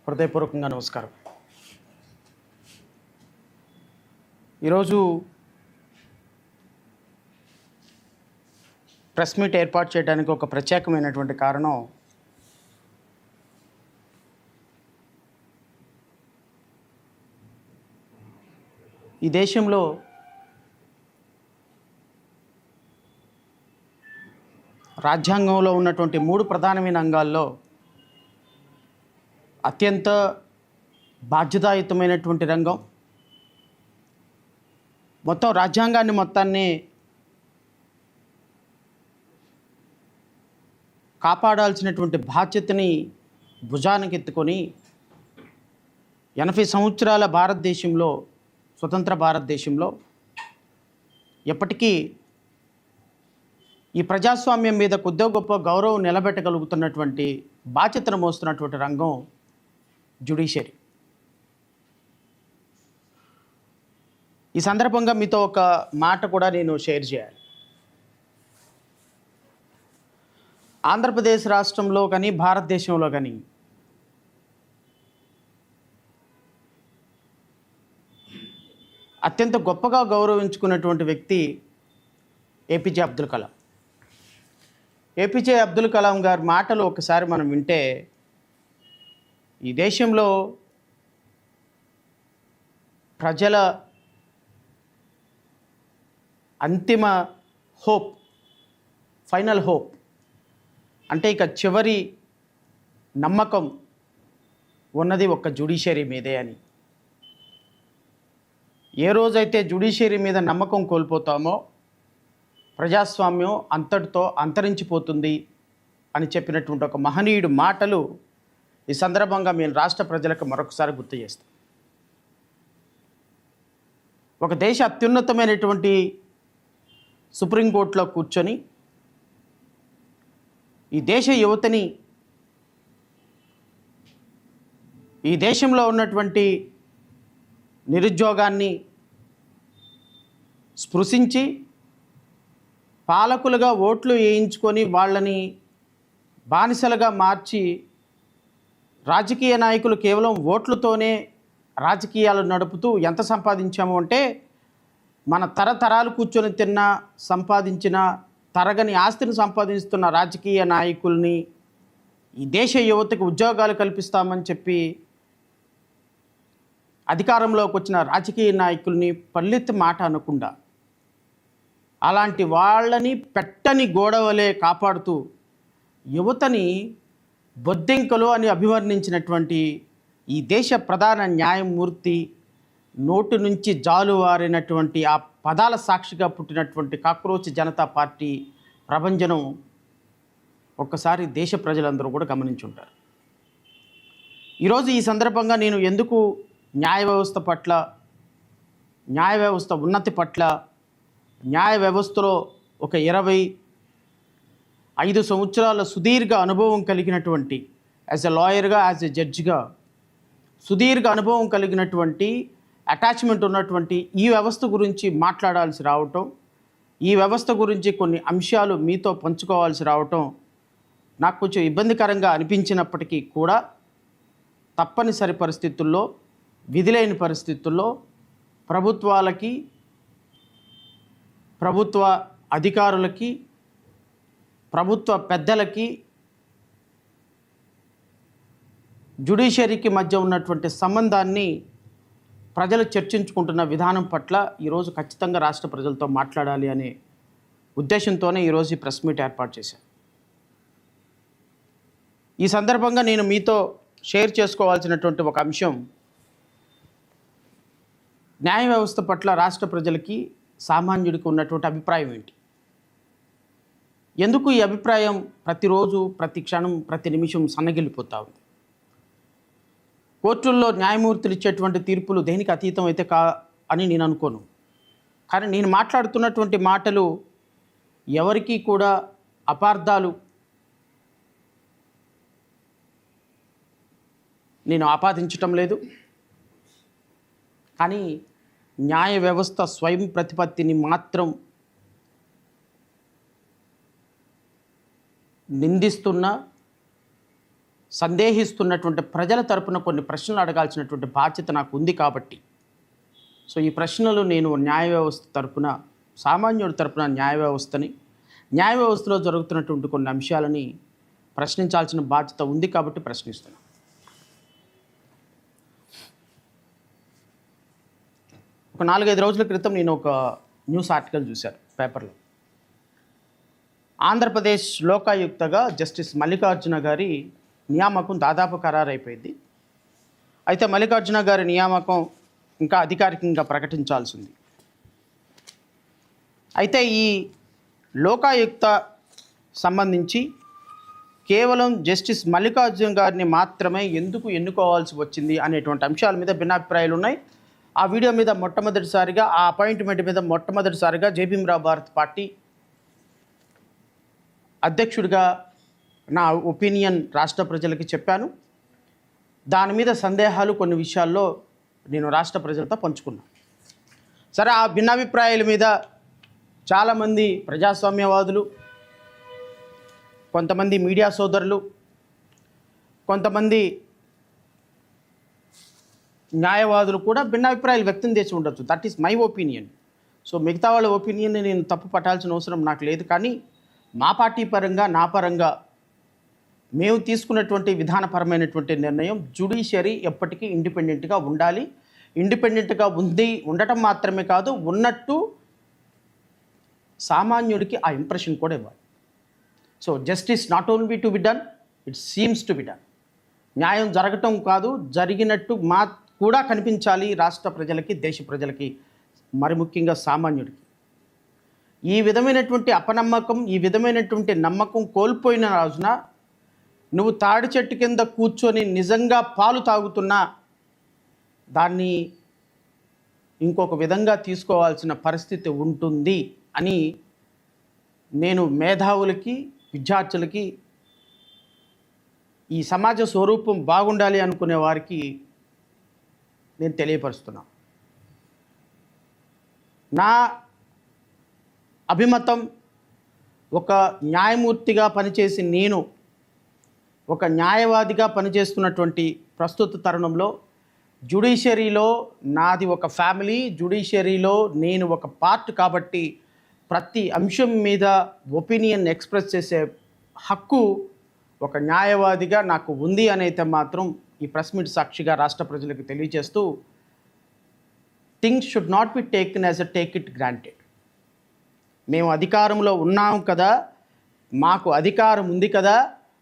హృదయపూర్వకంగా నమస్కారం. ఈరోజు ప్రెస్ మీట్ ఏర్పాటు చేయడానికి ఒక ప్రత్యేకమైనటువంటి కారణం, ఈ దేశంలో రాజ్యాంగంలో ఉన్నటువంటి 3 ప్రధానమైన అంగాల్లో అత్యంత బాధ్యతాయుతమైనటువంటి రంగం, మొత్తం రాజ్యాంగాన్ని మొత్తాన్ని కాపాడాల్సినటువంటి బాధ్యతని భుజానికి ఎత్తుకొని 80 సంవత్సరాల భారతదేశంలో, స్వతంత్ర భారతదేశంలో ఎప్పటికీ ఈ ప్రజాస్వామ్యం మీద కొద్దో గొప్ప గౌరవం నిలబెట్టగలుగుతున్నటువంటి బాధ్యతను మోస్తున్నటువంటి రంగం జ్యుడిషియరీ. ఈ సందర్భంగా మీతో ఒక మాట కూడా నేను షేర్ చేయాలి. ఆంధ్రప్రదేశ్ రాష్ట్రంలో కానీ, భారతదేశంలో కానీ అత్యంత గొప్పగా గౌరవించుకున్నటువంటి వ్యక్తి ఏపీజే అబ్దుల్ కలాం. ఏపీజే అబ్దుల్ కలాం గారి మాటలు ఒకసారి మనం వింటే, ఈ దేశంలో ప్రజల అంతిమ హోప్, ఫైనల్ హోప్ అంటే ఇక చివరి నమ్మకం ఉన్నది ఒక్క జ్యుడిషియరీ మీదే అని. ఏ రోజైతే జ్యుడిషియరీ మీద నమ్మకం కోల్పోతామో ప్రజాస్వామ్యం అంతటితో అంతరించిపోతుంది అని చెప్పినటువంటి ఒక మహనీయుడు మాటలు ఈ సందర్భంగా మేము రాష్ట్ర ప్రజలకు మరొకసారి గుర్తు చేస్తాం. ఒక దేశ అత్యున్నతమైనటువంటి సుప్రీంకోర్టులో కూర్చొని ఈ దేశ యువతని, ఈ దేశంలో ఉన్నటువంటి నిరుద్యోగాన్ని స్పృశించి పాలకులుగా ఓట్లు వేయించుకొని వాళ్ళని బానిసలుగా మార్చి, రాజకీయ నాయకులు కేవలం ఓట్లతోనే రాజకీయాలు నడుపుతూ ఎంత సంపాదించాము అంటే, మన తరతరాలు కూర్చొని సంపాదించిన తరగని ఆస్తిని సంపాదిస్తున్న రాజకీయ నాయకుల్ని, ఈ దేశ యువతకు ఉద్యోగాలు కల్పిస్తామని చెప్పి అధికారంలోకి వచ్చిన రాజకీయ నాయకుల్ని పల్లెత్తి మాట అనకుండా అలాంటి వాళ్ళని పెట్టని గోడవలే కాపాడుతూ యువతని బొద్దింకలు అని అభివర్ణించినటువంటి ఈ దేశ ప్రధాన న్యాయమూర్తి నోటు నుంచి జాలువారినటువంటి ఆ పదాల సాక్షిగా పుట్టినటువంటి కాక్రోచ్ జనతా పార్టీ ప్రభంజనం ఒక్కసారి దేశ ప్రజలందరూ కూడా గమనించుంటారు. ఈరోజు ఈ సందర్భంగా నేను ఎందుకు న్యాయ వ్యవస్థ పట్ల, న్యాయ వ్యవస్థ ఉన్నతి పట్ల, న్యాయ వ్యవస్థలో ఒక 25 సంవత్సరాల సుదీర్ఘ అనుభవం కలిగినటువంటి, యాజ్ ఎ లాయర్గా, యాజ్ ఎ జడ్జిగా సుదీర్ఘ అనుభవం కలిగినటువంటి, అటాచ్మెంట్ ఉన్నటువంటి ఈ వ్యవస్థ గురించి మాట్లాడాల్సి రావటం, ఈ వ్యవస్థ గురించి కొన్ని అంశాలు మీతో పంచుకోవాల్సి రావటం నాకు కొంచెం ఇబ్బందికరంగా అనిపించినప్పటికీ కూడా తప్పనిసరి పరిస్థితుల్లో, విధిలేని పరిస్థితుల్లో ప్రభుత్వాలకి, ప్రభుత్వ అధికారులకి, ప్రభుత్వ పెద్దలకి, జ్యుడిషియరీకి మధ్య ఉన్నటువంటి సంబంధాన్ని ప్రజలు చర్చించుకుంటున్న విధానం పట్ల ఈరోజు ఖచ్చితంగా రాష్ట్ర ప్రజలతో మాట్లాడాలి అనే ఉద్దేశంతోనే ఈరోజు ఈ ప్రెస్ మీట్ ఏర్పాటు చేశాను. ఈ సందర్భంగా నేను మీతో షేర్ చేసుకోవాల్సినటువంటి ఒక అంశం, న్యాయ వ్యవస్థ పట్ల రాష్ట్ర ప్రజలకి, సామాన్యుడికి ఉన్నటువంటి అభిప్రాయం ఏంటి? ఎందుకు ఈ అభిప్రాయం ప్రతిరోజు, ప్రతి క్షణం, ప్రతి నిమిషం సన్నగిల్లిపోతూ ఉంది? కోర్టుల్లో న్యాయమూర్తులు ఇచ్చేటువంటి తీర్పులు దేనికి అతీతం అయితే అని నేను అనుకోను. కానీ నేను మాట్లాడుతున్నటువంటి మాటలు ఎవరికీ కూడా అపార్థాలు నేను ఆపాదించటం లేదు. కానీ న్యాయ వ్యవస్థ స్వయం ప్రతిపత్తిని మాత్రం నిందిస్తున్న, సందేహిస్తున్నటువంటి ప్రజల తరపున కొన్ని ప్రశ్నలు అడగాల్సినటువంటి బాధ్యత నాకు ఉంది కాబట్టి సో ఈ ప్రశ్నలు నేను న్యాయ వ్యవస్థ తరపున, సామాన్యుడి తరపున న్యాయ వ్యవస్థలో జరుగుతున్నటువంటి కొన్ని అంశాలని ప్రశ్నించాల్సిన బాధ్యత ఉంది కాబట్టి ప్రశ్నిస్తున్నాను. ఒక 4-5 రోజుల క్రితం నేను ఒక న్యూస్ ఆర్టికల్ చూశాను పేపర్లో. ఆంధ్రప్రదేశ్ లోకాయుక్తగా జస్టిస్ మల్లికార్జున గారి నియామకం దాదాపు ఖరారైపోయింది. అయితే మల్లికార్జున గారి నియామకం ఇంకా అధికారికంగా ప్రకటించాల్సింది. అయితే ఈ లోకాయుక్త సంబంధించి కేవలం జస్టిస్ మల్లికార్జున గారిని మాత్రమే ఎందుకు ఎన్నుకోవాల్సి వచ్చింది అనేటువంటి అంశాల మీద భిన్నాభిప్రాయాలు ఉన్నాయి. ఆ వీడియో మీద మొట్టమొదటిసారిగా, ఆ అపాయింట్మెంట్ మీద మొట్టమొదటిసారిగా జేబీఎం భారత్ పార్టీ అధ్యక్షుడిగా నా ఒపీనియన్ రాష్ట్ర ప్రజలకి చెప్పాను. దాని మీద సందేహాలు కొన్ని విషయాల్లో నేను రాష్ట్ర ప్రజలతో పంచుకున్నాను. సరే, ఆ భిన్నాభిప్రాయాల మీద చాలామంది ప్రజాస్వామ్యవాదులు, కొంతమంది మీడియా సోదరులు, కొంతమంది న్యాయవాదులు కూడా భిన్నాభిప్రాయాలు వ్యక్తం చేసి ఉండొచ్చు. That is my opinion. So మిగతా వాళ్ళ ఒపీనియన్ని నేను తప్పు పట్టాల్సిన అవసరం నాకు లేదు. కానీ మా పార్టీ పరంగా, నా పరంగా మేము తీసుకున్నటువంటి విధానపరమైనటువంటి నిర్ణయం, జ్యుడిషియరీ ఎప్పటికీ ఇండిపెండెంట్గా ఉండాలి. ఇండిపెండెంట్గా ఉండటం మాత్రమే కాదు, ఉన్నట్టు సామాన్యుడికి ఆ ఇంప్రెషన్ కూడా ఇవ్వాలి. So justice not only to be done, it seems to be done. న్యాయం జరగటం కాదు, జరిగినట్టు కూడా కనిపించాలి రాష్ట్ర ప్రజలకి, దేశ ప్రజలకి, మరి ముఖ్యంగా సామాన్యుడికి. ఈ విధమైనటువంటి అపనమ్మకం, ఈ విధమైనటువంటి నమ్మకం కోల్పోయిన రోజున నువ్వు తాడి చెట్టు కింద కూర్చొని నిజంగా పాలు తాగుతున్నా దాన్ని ఇంకొక విధంగా తీసుకోవాల్సిన పరిస్థితి ఉంటుంది అని నేను మేధావులకి, విద్యార్థులకి, ఈ సమాజ స్వరూపం బాగుండాలి అనుకునే వారికి నేను తెలియపరుస్తున్నా. నా అభిమతం, ఒక న్యాయమూర్తిగా పనిచేసి నేను ఒక న్యాయవాదిగా పనిచేస్తున్నటువంటి ప్రస్తుత తరుణంలో జ్యుడిషియరీలో నాది ఒక ఫ్యామిలీ, జ్యుడిషియరీలో నేను ఒక పార్ట్ కాబట్టి ప్రతి అంశం మీద ఒపీనియన్ ఎక్స్ప్రెస్ చేసే హక్కు ఒక న్యాయవాదిగా నాకు ఉంది అని అయితే మాత్రం ఈ ప్రెస్ మీట్ సాక్షిగా రాష్ట్ర ప్రజలకు తెలియజేస్తూ, things should not be taken as a take it granted. మేము అధికారంలో ఉన్నాం కదా, మాకు అధికారం ఉంది కదా,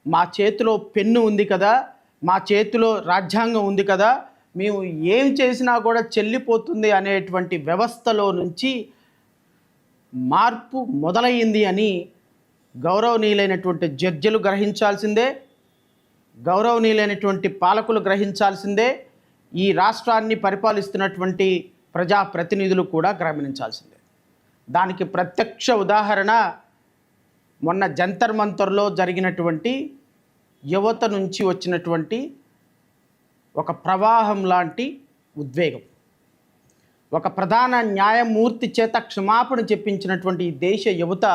మా చేతిలో పెన్ను ఉంది కదా, మా చేతిలో రాజ్యాంగం ఉంది కదా, మేము ఏం చేసినా కూడా చెల్లిపోతుంది అనేటువంటి వ్యవస్థలో నుంచి మార్పు మొదలయ్యింది అని గౌరవనీయులైనటువంటి జడ్జిలు గ్రహించాల్సిందే, గౌరవనీయులైనటువంటి పాలకులు గ్రహించాల్సిందే, ఈ రాష్ట్రాన్ని పరిపాలిస్తున్నటువంటి ప్రజాప్రతినిధులు కూడా గమనించాల్సిందే. దానికి ప్రత్యక్ష ఉదాహరణ మొన్న జంతర్ మంతర్లో జరిగినటువంటి యువత నుంచి వచ్చినటువంటి ఒక ప్రవాహం లాంటి ఉద్వేగం. ఒక ప్రధాన న్యాయమూర్తి చేత క్షమాపణ చెప్పించినటువంటి దేశ యువత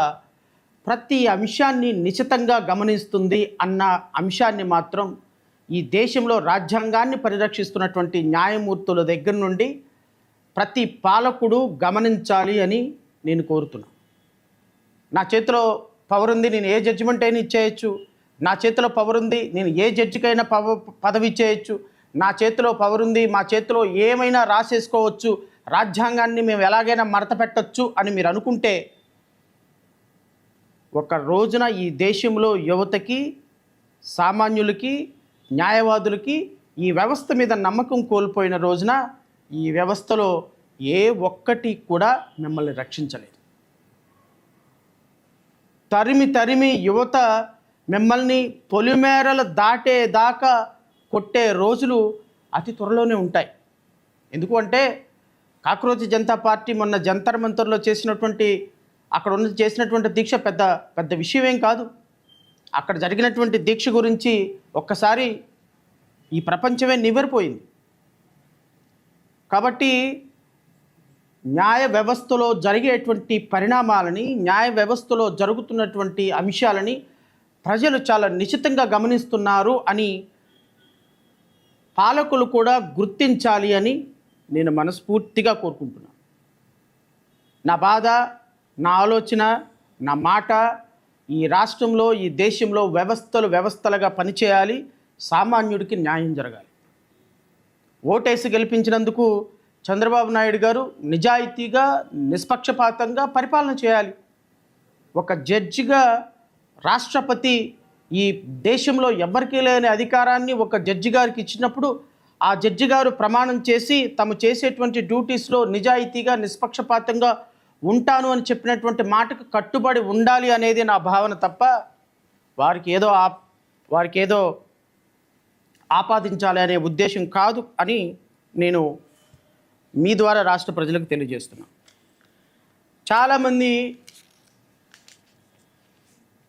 ప్రతి అంశాన్ని నిశితంగా గమనిస్తుంది అన్న అంశాన్ని మాత్రం ఈ దేశంలో రాజ్యాంగాన్ని పరిరక్షిస్తున్నటువంటి న్యాయమూర్తుల దగ్గర నుండి ప్రతి పాలకుడు గమనించాలి అని నేను కోరుతున్నాను. నా చేతిలో పవర్ ఉంది, నేను ఏ జడ్జిమెంట్ అయినా ఇచ్చేయచ్చు. నా చేతిలో పవర్ ఉంది, నేను ఏ జడ్జికైనా పదవి ఇచ్చేయచ్చు. నా చేతిలో పవర్ ఉంది, మా చేతిలో ఏమైనా రాసేసుకోవచ్చు, రాజ్యాంగాన్ని మేము ఎలాగైనా మడత పెట్టచ్చు అని మీరు అనుకుంటే, ఒక రోజున ఈ దేశంలో యువతకి, సామాన్యులకి, న్యాయవాదులకి ఈ వ్యవస్థ మీద నమ్మకం కోల్పోయిన రోజున ఈ వ్యవస్థలో ఏ ఒక్కటి కూడా మిమ్మల్ని రక్షించలేదు. తరిమి యువత మిమ్మల్ని పొలిమేరలు దాటేదాకా కొట్టే రోజులు అతి త్వరలోనే ఉంటాయి. ఎందుకు అంటే కాక్రోచ్ జనతా పార్టీ మొన్న జంతర్ మంతర్లో చేసినటువంటి దీక్ష పెద్ద విషయం ఏం కాదు. అక్కడ జరిగినటువంటి దీక్ష గురించి ఒక్కసారి ఈ ప్రపంచమే నివ్వెరపోయింది. కాబట్టి న్యాయ వ్యవస్థలో జరిగేటువంటి పరిణామాలని, న్యాయ వ్యవస్థలో జరుగుతున్నటువంటి అంశాలని ప్రజలు చాలా నిశితంగా గమనిస్తున్నారు అని పాలకులు కూడా గుర్తించాలి అని నేను మనస్ఫూర్తిగా కోరుకుంటున్నాను. నా బాధ, నా ఆలోచన, నా మాట ఈ రాష్ట్రంలో, ఈ దేశంలో వ్యవస్థలుగా పనిచేయాలి. సామాన్యుడికి న్యాయం జరగాలి. ఓటేసి గెలిపించినందుకు చంద్రబాబు నాయుడు గారు నిజాయితీగా, నిష్పక్షపాతంగా పరిపాలన చేయాలి. ఒక జడ్జిగా రాష్ట్రపతి ఈ దేశంలో ఎవరికీ లేని అధికారాన్ని ఒక జడ్జి గారికి ఇచ్చినప్పుడు ఆ జడ్జి గారు ప్రమాణం చేసి తాము చేసేటువంటి డ్యూటీస్లో నిజాయితీగా, నిష్పక్షపాతంగా ఉంటాను అని చెప్పినటువంటి మాటకు కట్టుబడి ఉండాలి అనేది నా భావన తప్ప వారికి ఏదో ఆపాదించాలి అనే ఉద్దేశం కాదు అని నేను మీ ద్వారా రాష్ట్ర ప్రజలకు తెలియజేస్తున్నాను. చాలామంది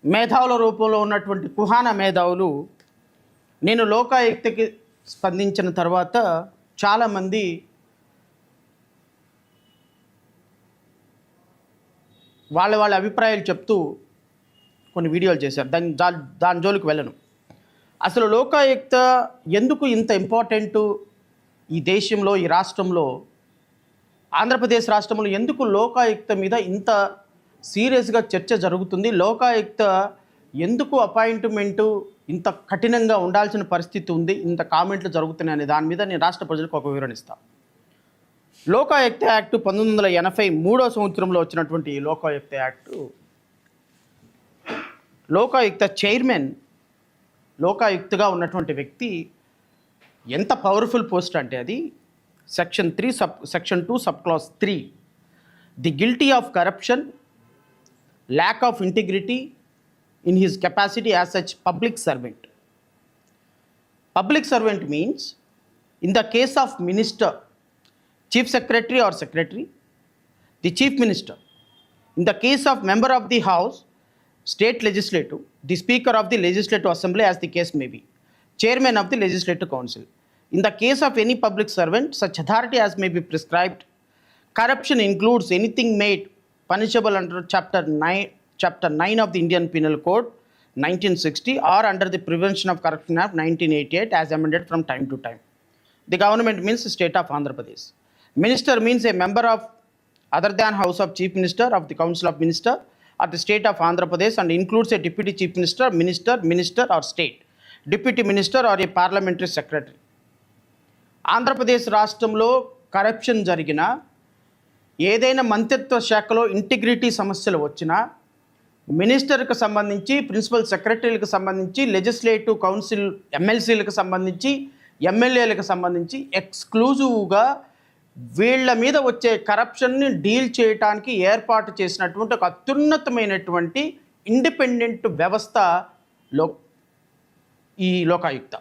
మేధావుల రూపంలో ఉన్నటువంటి కుహానా మేధావులు నేను లోకాయుక్తకి స్పందించిన తర్వాత చాలామంది వాళ్ళ అభిప్రాయాలు చెప్తూ కొన్ని వీడియోలు చేశారు. దాని జోలికి వెళ్ళను. అసలు లోకాయుక్త ఎందుకు ఇంత ఇంపార్టెంటు ఈ దేశంలో, ఈ రాష్ట్రంలో, ఆంధ్రప్రదేశ్ రాష్ట్రంలో ఎందుకు లోకాయుక్త మీద ఇంత సీరియస్గా చర్చ జరుగుతుంది? లోకాయుక్త ఎందుకు అపాయింట్మెంటు ఇంత కఠినంగా ఉండాల్సిన పరిస్థితి ఉంది, ఇంత కామెంట్లు జరుగుతున్నాయి అనే దాని మీద నేను రాష్ట్ర ప్రజలకు ఒక వివరణ ఇస్తాను. లోకాయుక్త యాక్టు 1983 సంవత్సరంలో వచ్చినటువంటి ఈ లోకాయుక్త యాక్టు, లోకాయుక్త చైర్మన్, లోకాయుక్తగా ఉన్నటువంటి వ్యక్తి ఎంత పవర్ఫుల్ పోస్ట్ అంటే అది section 2 sub class 3, the guilty of corruption, lack of integrity in his capacity as such public servant. Public servant means in the case of minister, chief secretary or secretary, the chief minister. In the case of member of the house, state legislative, the speaker of the legislative assembly as the case may be, chairman of the legislative council. In the case of any public servant, such authority as may be prescribed. Corruption includes anything made punishable under Chapter 9 of the Indian Penal Code 1960 or under the Prevention of Corruption Act 1988 as amended from time to time. The government means the state of Andhra Pradesh. Minister means a member of other than House of Chief Minister of the Council of Minister of the state of Andhra Pradesh and includes a deputy chief minister, minister or state, deputy minister or a parliamentary secretary. Andhra Pradesh రాష్ట్రంలో corruption జరిగిన, ఏదైనా మంత్రిత్వ శాఖలో integrity సమస్యలు వచ్చినా, మినిస్టర్కి సంబంధించి, principal సెక్రటరీలకు సంబంధించి, legislative council ఎమ్మెల్సీలకు సంబంధించి, ఎమ్మెల్యేలకు సంబంధించి ఎక్స్క్లూజివ్గా వీళ్ళ మీద వచ్చే కరప్షన్ని డీల్ చేయడానికి ఏర్పాటు చేసినటువంటి ఒక అత్యున్నతమైనటువంటి ఇండిపెండెంట్ వ్యవస్థలో ఈ Lokayukta.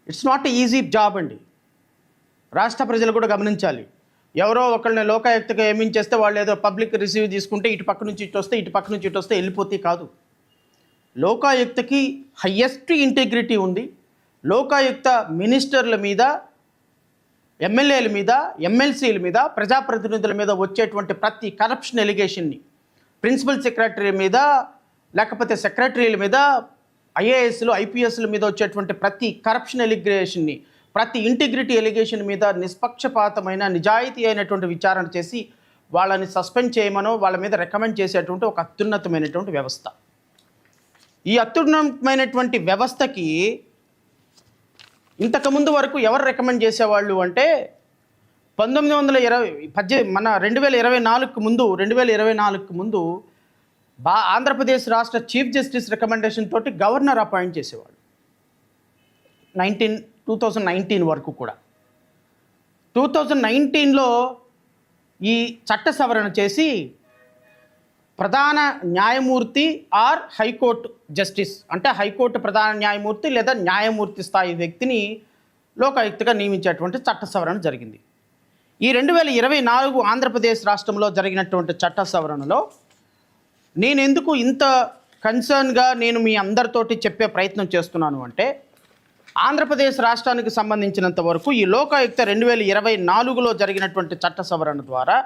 It's not easy job అండి. రాష్ట్ర ప్రజలు కూడా గమనించాలి. ఎవరో ఒకళ్ళని లోకాయుక్తగా ఏమించేస్తే వాళ్ళు ఏదో పబ్లిక్ రిసీవ్ తీసుకుంటే ఇటు పక్క నుంచి ఇటు వస్తే, ఇటు పక్క నుంచి ఇటు వస్తే వెళ్ళిపోతే కాదు. లోకాయుక్తకి హయ్యెస్ట్ ఇంటిగ్రిటీ ఉంది. లోకాయుక్త మినిస్టర్ల మీద, ఎమ్మెల్యేల మీద, ఎమ్మెల్సీల మీద, ప్రజాప్రతినిధుల మీద వచ్చేటువంటి ప్రతి కరప్షన్ ఎలిగేషన్ని, ప్రిన్సిపల్ సెక్రటరీ మీద, లేకపోతే సెక్రటరీల మీద, ఐఏఎస్లు, ఐపీఎస్ల మీద వచ్చేటువంటి ప్రతి కరప్షన్ ఎలిగేషన్ని, ప్రతి ఇంటిగ్రిటీ ఎలిగేషన్ మీద నిష్పక్షపాతమైన, నిజాయితీ అయినటువంటి విచారణ చేసి వాళ్ళని సస్పెండ్ చేయమనో వాళ్ళ మీద రికమెండ్ చేసేటువంటి ఒక అత్యున్నతమైనటువంటి వ్యవస్థ. ఈ అత్యున్నతమైనటువంటి వ్యవస్థకి ఇంతకుముందు వరకు ఎవరు రికమెండ్ చేసేవాళ్ళు అంటే 2024 ముందు ఆంధ్రప్రదేశ్ రాష్ట్ర చీఫ్ జస్టిస్ రికమెండేషన్ తోటి గవర్నర్ అపాయింట్ చేసేవాడు. 2019 వరకు కూడా. 2019లో ఈ చట్ట సవరణ చేసి ప్రధాన న్యాయమూర్తి ఆర్ హైకోర్టు జస్టిస్, అంటే హైకోర్టు ప్రధాన న్యాయమూర్తి లేదా న్యాయమూర్తి స్థాయి వ్యక్తిని లోకాయుక్తగా నియమించేటువంటి చట్ట సవరణ జరిగింది. ఈ 2024 ఆంధ్రప్రదేశ్ రాష్ట్రంలో జరిగినటువంటి చట్ట సవరణలో నేను ఎందుకు ఇంత కన్సర్న్గా నేను మీ అందరితోటి చెప్పే ప్రయత్నం చేస్తున్నాను అంటే, ఆంధ్రప్రదేశ్ రాష్ట్రానికి సంబంధించినంత వరకు ఈ లోకాయుక్త 2024లో జరిగినటువంటి చట్ట సవరణ ద్వారా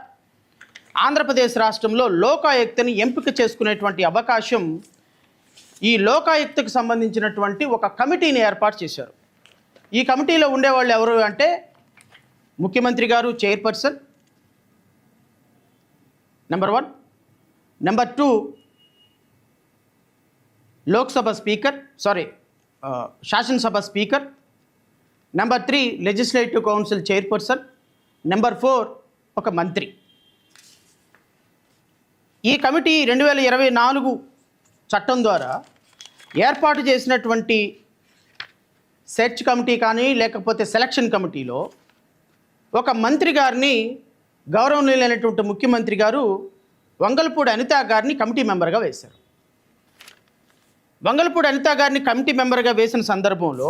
ఆంధ్రప్రదేశ్ రాష్ట్రంలో లోకాయుక్తని ఎంపిక చేసుకునేటువంటి అవకాశం ఈ లోకాయుక్తకు సంబంధించినటువంటి ఒక కమిటీని ఏర్పాటు చేశారు. ఈ కమిటీలో ఉండేవాళ్ళు ఎవరు అంటే ముఖ్యమంత్రి గారు chairperson number 1, number 2 Lok Sabha speaker శాసనసభ speaker, number 3 legislative council chairperson, number 4 ఒక మంత్రి. ఈ కమిటీ 2024 చట్టం ద్వారా ఏర్పాటు చేసినటువంటి సెర్చ్ కమిటీ కానీ లేకపోతే సెలక్షన్ కమిటీలో ఒక మంత్రి గారిని గౌరవనీయులైనటువంటి ముఖ్యమంత్రి గారు వంగలపూడి అనిత గారిని కమిటీ మెంబర్గా వేశారు. వంగలపూడి అనిత గారిని కమిటీ మెంబర్గా వేసిన సందర్భంలో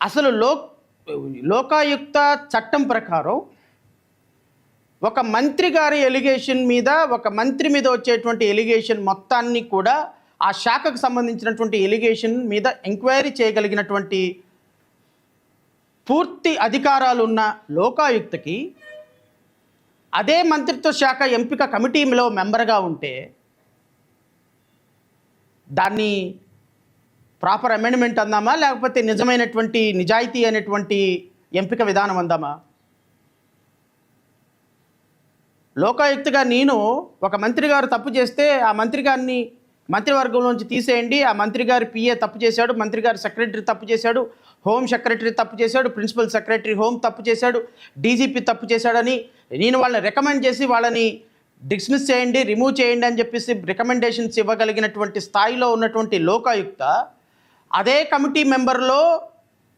అసలు లోకాయుక్త చట్టం ప్రకారం ఒక మంత్రి గారి ఎలిగేషన్ మీద, ఒక మంత్రి మీద వచ్చేటువంటి ఎలిగేషన్ మొత్తాన్ని కూడా ఆ శాఖకు సంబంధించినటువంటి ఎలిగేషన్ మీద ఎంక్వైరీ చేయగలిగినటువంటి పూర్తి అధికారాలు ఉన్న లోకాయుక్తకి అదే మంత్రిత్వ శాఖ ఎంపిక కమిటీలో మెంబర్గా ఉంటే దాన్ని ప్రాపర్ అమెండ్మెంట్ అందామా, లేకపోతే నిజమైనటువంటి నిజాయితీ అనేటువంటి ఎంపిక విధానం అందామా? లోకాయుక్తగా నేను ఒక మంత్రి గారు తప్పు చేస్తే ఆ మంత్రి గారిని మంత్రివర్గంలోంచి తీసేయండి, ఆ మంత్రి గారి పిఏ తప్పు చేశాడు, మంత్రి గారి సెక్రటరీ తప్పు చేశాడు, హోమ్ సెక్రటరీ తప్పు చేశాడు, ప్రిన్సిపల్ సెక్రటరీ హోమ్ తప్పు చేశాడు, డీజీపీ తప్పు చేశాడని నేను వాళ్ళని రికమెండ్ చేసి వాళ్ళని డిస్మిస్ చేయండి, రిమూవ్ చేయండి అని చెప్పేసి రికమెండేషన్స్ ఇవ్వగలిగినటువంటి స్థాయిలో ఉన్నటువంటి లోకాయుక్త అదే కమిటీ మెంబర్లో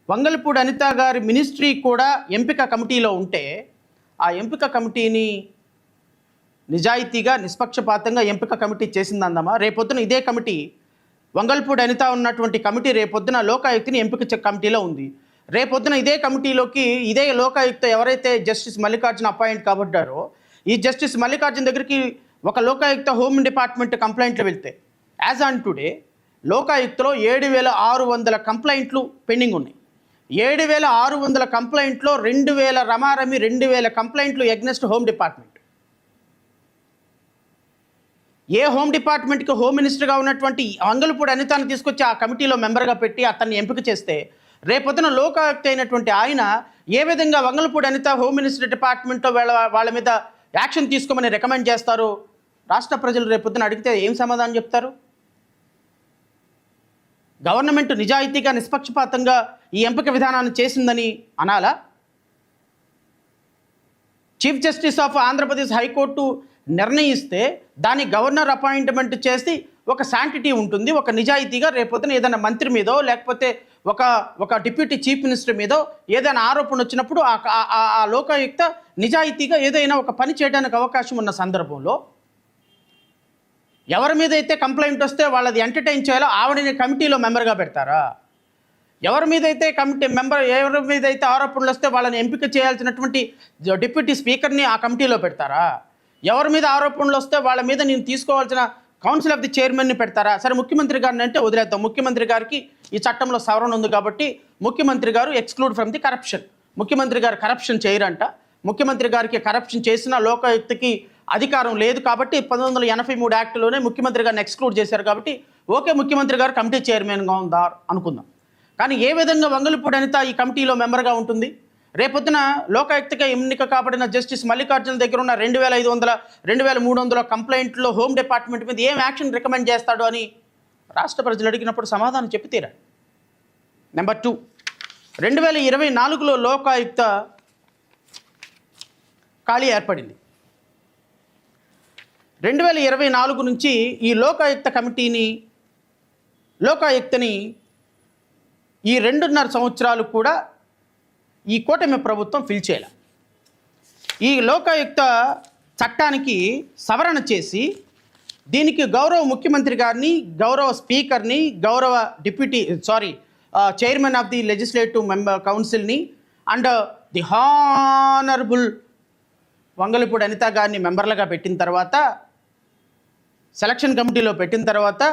వంగలపూడి అనిత గారి మినిస్ట్రీ కూడా ఎంపిక కమిటీలో ఉంటే ఆ ఎంపిక కమిటీని నిజాయితీగా నిష్పక్షపాతంగా ఎంపిక కమిటీ చేసిందందమా? రేపొద్దున ఇదే కమిటీ వంగలపూడి అనిత ఉన్నటువంటి కమిటీ రేపొద్దున లోకాయుక్తని ఎంపిక కమిటీలో ఉంది. రేపొద్దున ఇదే కమిటీలోకి ఇదే లోకాయుక్త ఎవరైతే జస్టిస్ మల్లికార్జున అపాయింట్ కాబడ్డారో ఈ జస్టిస్ మల్లికార్జున దగ్గరికి ఒక లోకాయుక్త హోమ్ డిపార్ట్మెంట్ కంప్లైంట్లు వెళ్తే యాజ్ ఆన్ టుడే లోకాయుక్తలో 7,600 కంప్లైంట్లు పెండింగ్ ఉన్నాయి. 7,600 కంప్లైంట్లో 2,000 రమారమి 2,000 కంప్లైంట్లు ఎగ్నెస్ట్ హోమ్ డిపార్ట్మెంట్. ఏ హోమ్ డిపార్ట్మెంట్కి హోమ్ మినిస్టర్గా ఉన్నటువంటి వంగలపూడి అనితాన్ని తీసుకొచ్చి ఆ కమిటీలో మెంబర్గా పెట్టి అతన్ని ఎంపిక చేస్తే రేపొద్దున లోకాయుక్త అయినటువంటి ఆయన ఏ విధంగా వంగలపూడి అనిత హోమ్ మినిస్టర్ డిపార్ట్మెంట్లో వాళ్ళ మీద యాక్షన్ తీసుకోమని రికమెండ్ చేస్తారు? రాష్ట్ర ప్రజలు రేపొద్దున అడిగితే ఏం సమాధానం చెప్తారు? గవర్నమెంట్ నిజాయితీగా నిష్పక్షపాతంగా ఈ ఎంపిక విధానాన్ని చేసిందని అనాలా? Chief justice of Andhra Pradesh high court నిర్ణయిస్తే దాన్ని గవర్నర్ అపాయింట్మెంట్ చేసి ఒక శాంటిటీ ఉంటుంది, ఒక నిజాయితీగా రేపొద్దున ఏదైనా మంత్రి మీదో లేకపోతే ఒక డిప్యూటీ చీఫ్ మినిస్టర్ మీదో ఏదైనా ఆరోపణ వచ్చినప్పుడు ఆ లోకాయుక్త నిజాయితీగా ఏదైనా ఒక పని చేయడానికి అవకాశం ఉన్న సందర్భంలో ఎవరి మీద అయితే కంప్లైంట్ వస్తే వాళ్ళది ఎంటర్టైన్ చేయాలో ఆవిడని కమిటీలో మెంబర్గా పెడతారా? ఎవరి మీద అయితే ఎవరి మీద అయితే ఆరోపణలు వస్తే వాళ్ళని ఎంపిక చేయాల్సినటువంటి డిప్యూటీ స్పీకర్ని ఆ కమిటీలో పెడతారా? ఎవరి మీద ఆరోపణలు వస్తే వాళ్ళ మీద నేను తీసుకోవాల్సిన కౌన్సిల్ ఆఫ్ ది చైర్మన్ని పెడతారా? సరే, ముఖ్యమంత్రి గారిని అంటే వదిలేద్దాం. ముఖ్యమంత్రి గారికి ఈ చట్టంలో సవరణ ఉంది కాబట్టి ముఖ్యమంత్రి గారు ఎక్స్క్లూడ్ ఫ్రమ్ ది కరప్షన్. ముఖ్యమంత్రి గారు కరప్షన్ చేయరంట. ముఖ్యమంత్రి గారికి కరప్షన్ చేసిన లోకాయుక్తకి అధికారం లేదు కాబట్టి 1983 యాక్ట్లోనే ముఖ్యమంత్రి గారిని ఎక్స్క్లూడ్ చేశారు కాబట్టి ఓకే, ముఖ్యమంత్రి గారు కమిటీ చైర్మన్గా ఉందా అనుకుందాం. కానీ ఏ విధంగా వంగలపూడి అనిత ఈ కమిటీలో మెంబర్గా ఉంటుంది? రేపొద్దున లోకాయుక్తగా ఎన్నిక కాబడిన జస్టిస్ మల్లికార్జున దగ్గర ఉన్న 2,500 2,300 కంప్లైంట్లో హోమ్ డిపార్ట్మెంట్ మీద ఏం యాక్షన్ రికమెండ్ చేస్తాడు అని రాష్ట్ర ప్రజలు అడిగినప్పుడు సమాధానం చెప్పి తీరా. నెంబర్ 2, 2024లో లోకాయుక్త ఖాళీ ఏర్పడింది. 2024 నుంచి ఈ లోకాయుక్తని ఈ 2.5 సంవత్సరాలు కూడా ఈ కూటమి ప్రభుత్వం ఫిల్ చేయాలి. ఈ లోకాయుక్త చట్టానికి సవరణ చేసి దీనికి గౌరవ ముఖ్యమంత్రి గారిని, గౌరవ స్పీకర్ని, గౌరవ చైర్మన్ ఆఫ్ ది లెజిస్లేటివ్ కౌన్సిల్ని and the honourable Vangalapudi Anitha గారిని మెంబర్లుగా పెట్టిన తర్వాత, సెలక్షన్ కమిటీలో పెట్టిన తర్వాత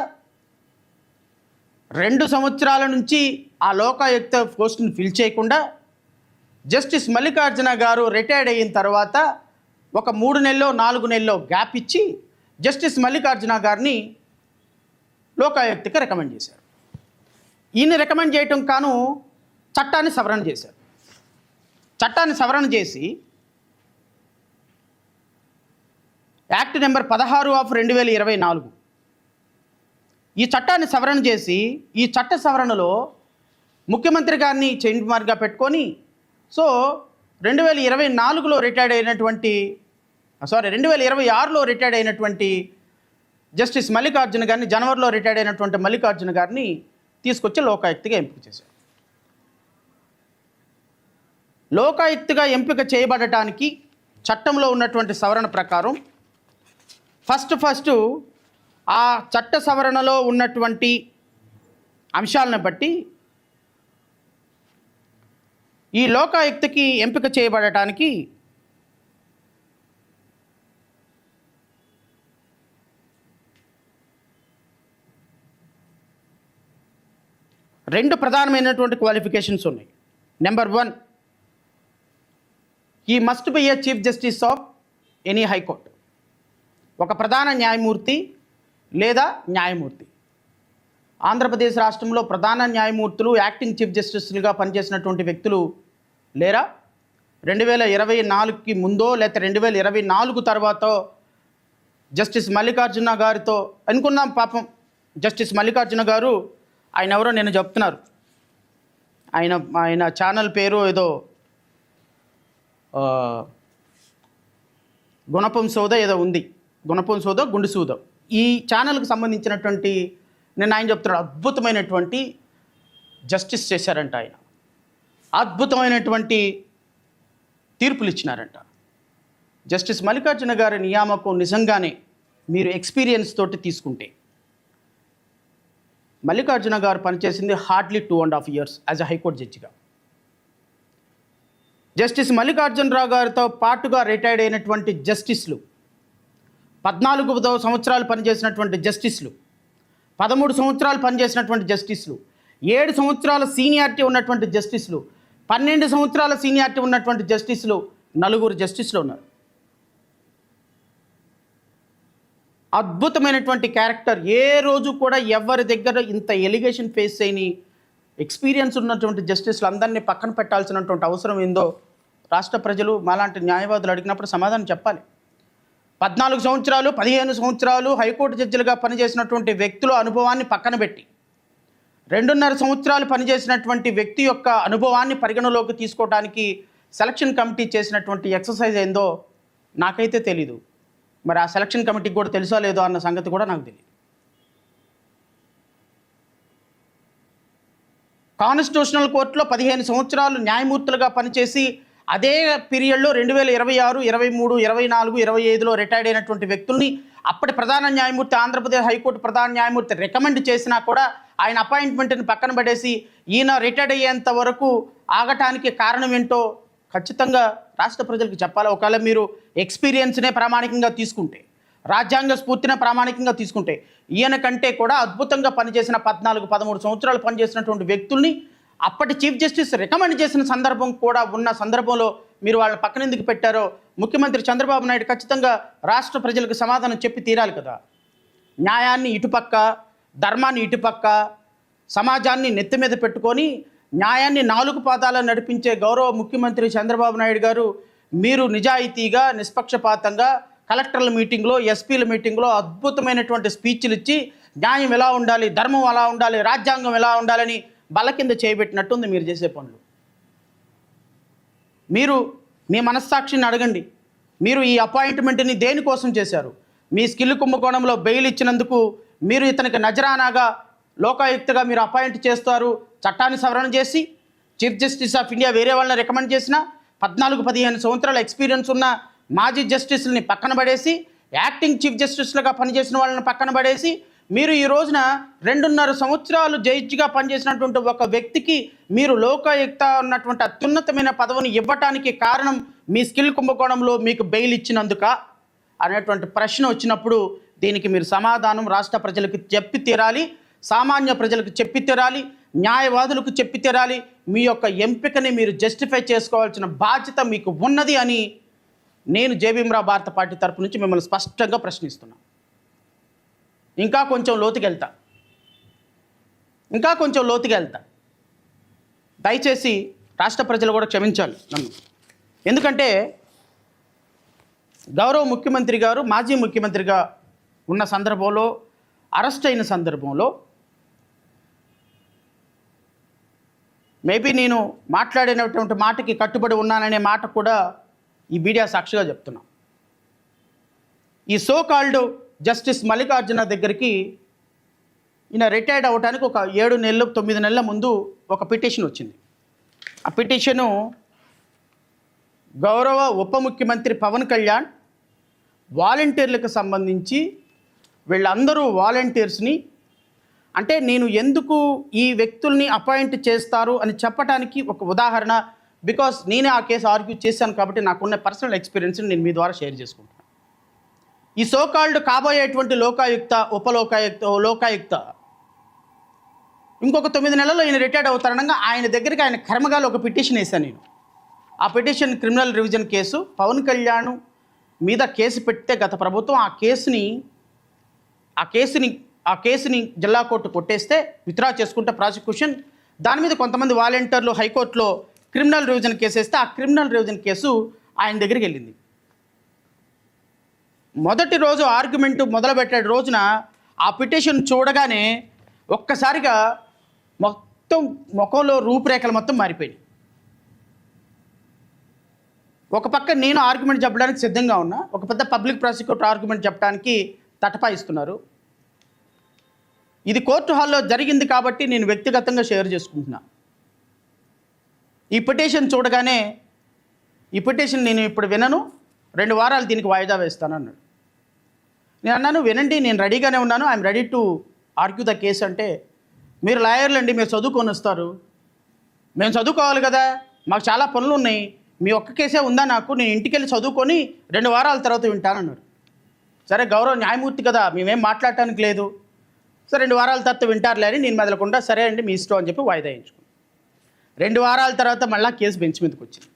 2 సంవత్సరాల నుంచి ఆ లోకాయుక్త పోస్టుని ఫిల్ చేయకుండా జస్టిస్ మల్లికార్జున గారు రిటైర్డ్ అయిన తర్వాత ఒక 3 నెలలో 4 నెలలో గ్యాప్ ఇచ్చి జస్టిస్ మల్లికార్జున గారిని లోకాయుక్తకి రికమెండ్ చేశారు. ఈయన రికమెండ్ చేయటం కాను చట్టాన్ని సవరణ చేశారు. చట్టాన్ని సవరణ చేసి యాక్ట్ నెంబర్ 16/2024 ఈ చట్టాన్ని సవరణ చేసి ఈ చట్ట సవరణలో ముఖ్యమంత్రి గారిని చైన్ మార్గా పెట్టుకొని 2024లో రిటైర్డ్ అయినటువంటి 2026లో రిటైర్డ్ అయినటువంటి జస్టిస్ మల్లికార్జున గారిని, జనవరిలో రిటైర్డ్ అయినటువంటి మల్లికార్జున గారిని తీసుకొచ్చి లోకాయుక్తగా ఎంపిక చేశారు. లోకాయుక్తగా ఎంపిక చేయబడటానికి చట్టంలో ఉన్నటువంటి సవరణ ప్రకారం ఫస్ట్ ఆ చట్ట సవరణలో ఉన్నటువంటి అంశాలను బట్టి ఈ లోకాయుక్తకి ఎంపిక చేయబడటానికి రెండు ప్రధానమైనటువంటి క్వాలిఫికేషన్స్ ఉన్నాయి. నెంబర్ 1, ఈ must be A chief justice of any high court. ఒక ప్రధాన న్యాయమూర్తి లేదా న్యాయమూర్తి. ఆంధ్రప్రదేశ్ రాష్ట్రంలో ప్రధాన న్యాయమూర్తులు, యాక్టింగ్ చీఫ్ జస్టిస్లుగా పనిచేసినటువంటి వ్యక్తులు లేరా? 2024కి ముందో లేకపోతే 2024 తర్వాత జస్టిస్ మల్లికార్జున గారితో అనుకున్నాం. పాపం జస్టిస్ మల్లికార్జున గారు ఆయన ఎవరో నేను చెప్తున్నారు. ఆయన ఛానల్ పేరు ఏదో గుణపం సోద ఏదో ఉంది, గుణపం సోద గుండు సూదో. ఈ ఛానల్కి సంబంధించినటువంటి ఆయన చెప్తున్నాడు, అద్భుతమైనటువంటి జస్టిస్ చేశారంట. ఆయన అద్భుతమైనటువంటి తీర్పులు ఇచ్చినారంట. జస్టిస్ మల్లికార్జున గారి నియామకం నిజంగానే మీరు ఎక్స్పీరియన్స్ తోటి తీసుకుంటే, మల్లికార్జున గారు పనిచేసింది hardly 2.5 years as a high court జడ్జిగా. జస్టిస్ మల్లికార్జునరావు గారితో పాటుగా రిటైర్డ్ అయినటువంటి జస్టిస్లు, 14 సంవత్సరాలు పనిచేసినటువంటి జస్టిస్లు, 13 సంవత్సరాలు పనిచేసినటువంటి జస్టిస్లు, 7 సంవత్సరాల సీనియారిటీ ఉన్నటువంటి జస్టిస్లు, 12 సంవత్సరాల సీనియారిటీ ఉన్నటువంటి జస్టిస్లు, 4 జస్టిస్లు ఉన్నారు. అద్భుతమైనటువంటి క్యారెక్టర్. ఏ రోజు కూడా ఎవరి దగ్గర ఇంత ఎలిగేషన్ ఫేస్ అయిన ఎక్స్పీరియన్స్ ఉన్నటువంటి జస్టిస్లు అందరినీ పక్కన పెట్టాల్సినటువంటి అవసరం ఏందో రాష్ట్ర ప్రజలు మాలాంటి న్యాయవాదులు అడిగినప్పుడు సమాధానం చెప్పాలి. 14 సంవత్సరాలు 15 సంవత్సరాలు హైకోర్టు జడ్జిలుగా పనిచేసినటువంటి వ్యక్తుల అనుభవాన్ని పక్కన పెట్టి 2.5 సంవత్సరాలు పనిచేసినటువంటి వ్యక్తి యొక్క అనుభవాన్ని పరిగణలోకి తీసుకోవడానికి సెలక్షన్ కమిటీ చేసినటువంటి ఎక్సర్సైజ్ ఏందో నాకైతే తెలీదు. మరి ఆ సెలక్షన్ కమిటీకి కూడా తెలుసో లేదో అన్న సంగతి కూడా నాకు తెలియదు. కాన్స్టిట్యూషనల్ కోర్టులో 15 సంవత్సరాలు న్యాయమూర్తులుగా పనిచేసి అదే పీరియడ్లో 2026, 23, 24, 25లో రిటైర్డ్ అయినటువంటి వ్యక్తుల్ని అప్పటి ప్రధాన న్యాయమూర్తి, ఆంధ్రప్రదేశ్ హైకోర్టు ప్రధాన న్యాయమూర్తి రికమెండ్ చేసినా కూడా ఆయన అపాయింట్మెంట్ని పక్కన పడేసి ఈయన రిటైర్డ్ అయ్యేంత వరకు ఆగటానికి కారణం ఏంటో ఖచ్చితంగా రాష్ట్ర ప్రజలకు చెప్పాలి. ఒకవేళ మీరు ఎక్స్పీరియన్స్నే ప్రామాణికంగా తీసుకుంటే, రాజ్యాంగ స్ఫూర్తినే ప్రామాణికంగా తీసుకుంటే, ఈయన కంటే కూడా అద్భుతంగా పనిచేసిన 14, 13 సంవత్సరాలు పనిచేసినటువంటి వ్యక్తుల్ని అప్పటి చీఫ్ జస్టిస్ రికమెండ్ చేసిన సందర్భం కూడా ఉన్న సందర్భంలో మీరు వాళ్ళని పక్కన ఎందుకు పెట్టారో ముఖ్యమంత్రి చంద్రబాబు నాయుడు ఖచ్చితంగా రాష్ట్ర ప్రజలకు సమాధానం చెప్పి తీరాలి కదా. న్యాయాన్ని ఇటుపక్క, ధర్మాన్ని ఇటుపక్క, సమాజాన్ని నెత్తి మీద పెట్టుకొని న్యాయాన్ని 4 పాదాలను నడిపించే గౌరవ ముఖ్యమంత్రి చంద్రబాబు నాయుడు గారు మీరు నిజాయితీగా, నిష్పక్షపాతంగా కలెక్టర్ల మీటింగ్లో, ఎస్పీల మీటింగ్లో అద్భుతమైనటువంటి స్పీచ్లు ఇచ్చి న్యాయం ఎలా ఉండాలి, ధర్మం ఎలా ఉండాలి, రాజ్యాంగం ఎలా ఉండాలని బల్ల కింద చేయబెట్టినట్టుంది మీరు చేసే పనులు. మీరు మీ మనస్సాక్షిని అడగండి. మీరు ఈ అపాయింట్మెంట్ని దేనికోసం చేశారు? మీ స్కిల్ కుంభకోణంలో బెయిల్ ఇచ్చినందుకు మీరు ఇతనికి నజరానాగా లోకాయుక్తగా మీరు అపాయింట్ చేస్తారు. చట్టాన్ని సవరణ చేసి చీఫ్ జస్టిస్ ఆఫ్ ఇండియా వేరే వాళ్ళని రికమెండ్ చేసిన 14-15 సంవత్సరాల ఎక్స్పీరియన్స్ ఉన్న మాజీ జస్టిస్ని పక్కన పడేసి, యాక్టింగ్ చీఫ్ జస్టిస్లుగా పనిచేసిన వాళ్ళని పక్కన పడేసి, మీరు ఈ రోజున 2.5 సంవత్సరాలు జడ్జిగా పనిచేసినటువంటి ఒక వ్యక్తికి మీరు లోకాయుక్త ఉన్నటువంటి అత్యున్నతమైన పదవిని ఇవ్వటానికి కారణం మీ స్కిల్ కుంభకోణంలో మీకు బెయిల్ ఇచ్చినందుక అనేటువంటి ప్రశ్న వచ్చినప్పుడు దీనికి మీరు సమాధానం రాష్ట్ర ప్రజలకు చెప్పి తీరాలి, సామాన్య ప్రజలకు చెప్పి తీరాలి, న్యాయవాదులకు చెప్పి తీరాలి. మీ యొక్క ఎంపికని మీరు జస్టిఫై చేసుకోవాల్సిన బాధ్యత మీకు ఉన్నది అని నేను జేబీఎంరావు భారత పార్టీ తరపు నుంచి మిమ్మల్ని స్పష్టంగా ప్రశ్నిస్తున్నాను. ఇంకా కొంచెం లోతుకెళ్తా. ఇంకా కొంచెం లోతుగా వెళ్తా. దయచేసి రాష్ట్ర ప్రజలు కూడా క్షమించాలి నన్ను. ఎందుకంటే గౌరవ ముఖ్యమంత్రి గారు మాజీ ముఖ్యమంత్రిగా ఉన్న సందర్భంలో, అరెస్ట్ అయిన సందర్భంలో మేబీ నేను మాట్లాడినటువంటి మాటకి కట్టుబడి ఉన్నాననే మాట కూడా ఈ మీడియా సాక్షిగా చెప్తున్నా. ఈ సో కాల్డ్ జస్టిస్ మల్లికార్జున దగ్గరికి ఈయన రిటైర్డ్ అవ్వడానికి ఒక 7 నెలలు 9 నెలల ముందు ఒక పిటిషన్ వచ్చింది. ఆ పిటిషను గౌరవ ఉప ముఖ్యమంత్రి పవన్ కళ్యాణ్ వాలంటీర్లకు సంబంధించి వీళ్ళందరూ వాలంటీర్స్ని, అంటే నేను ఎందుకు ఈ వ్యక్తుల్ని అపాయింట్ చేస్తారు అని చెప్పడానికి ఒక ఉదాహరణ. బికాస్ నేనే ఆ కేసు ఆర్గ్యూ చేశాను కాబట్టి నాకున్న పర్సనల్ ఎక్స్పీరియన్స్ని నేను మీ ద్వారా షేర్ చేసుకుంటాను. ఈ సోకాల్డ్ కాబోయేటువంటి లోకాయుక్త, లోకాయుక్త ఇంకొక 9 నెలల్లో ఈయన రిటైర్డ్ అవుతారనగా ఆయన దగ్గరికి ఆయన కర్మగాలు ఒక పిటిషన్ వేశాను నేను. ఆ petition criminal revision case. Pawan Kalyan మీద కేసు పెడితే గత ప్రభుత్వం ఆ కేసుని జిల్లా కోర్టు కొట్టేస్తే విత్డ్రా చేసుకుంటే ప్రాసిక్యూషన్, దాని మీద కొంతమంది వాలంటీర్లు హైకోర్టులో క్రిమినల్ రివిజన్ కేసు వేస్తే ఆ క్రిమినల్ రివిజన్ కేసు ఆయన దగ్గరికి వెళ్ళింది. మొదటి రోజు ఆర్గ్యుమెంట్ మొదలుపెట్టే రోజున ఆ పిటిషన్ చూడగానే ఒక్కసారిగా మొత్తం ముఖంలో రూపురేఖలు మొత్తం మారిపోయినాయి. ఒక పక్క నేను ఆర్గ్యుమెంట్ చెప్పడానికి సిద్ధంగా ఉన్నా, ఒక పెద్ద పబ్లిక్ ప్రాసిక్యూటర్ ఆర్గ్యుమెంట్ చెప్పడానికి తటపాయిస్తున్నారు. ఇది కోర్టు హాల్లో జరిగింది కాబట్టి నేను వ్యక్తిగతంగా షేర్ చేసుకుంటున్నా. ఈ పిటిషన్ చూడగానే ఈ పిటిషన్ నేను ఇప్పుడు వినను, 2 వారాలు దీనికి వాయిదా వేస్తాను అన్నాడు. నేను అన్నాను, వినండి, నేను రెడీగానే ఉన్నాను, I'm ready to argue the case. అంటే మీరు లాయర్లు అండి, మీరు చదువుకొని వస్తారు, మేము చదువుకోవాలి కదా, మాకు చాలా పనులు ఉన్నాయి, మీ ఒక్క కేసే ఉందా నాకు, నేను ఇంటికి వెళ్ళి చదువుకొని 2 వారాల తర్వాత వింటానన్నాడు. సరే గౌరవ న్యాయమూర్తి కదా, మేమేం మాట్లాడటానికి లేదు, సరే 2 వారాల తర్వాత వింటారులే అని నేను మెదలకుండా సరే అండి మీ ఇష్టం అని చెప్పి వాయిదా వేయించుకున్నాను. 2 వారాల తర్వాత మళ్ళీ కేసు బెంచ్ మీదకి వచ్చింది.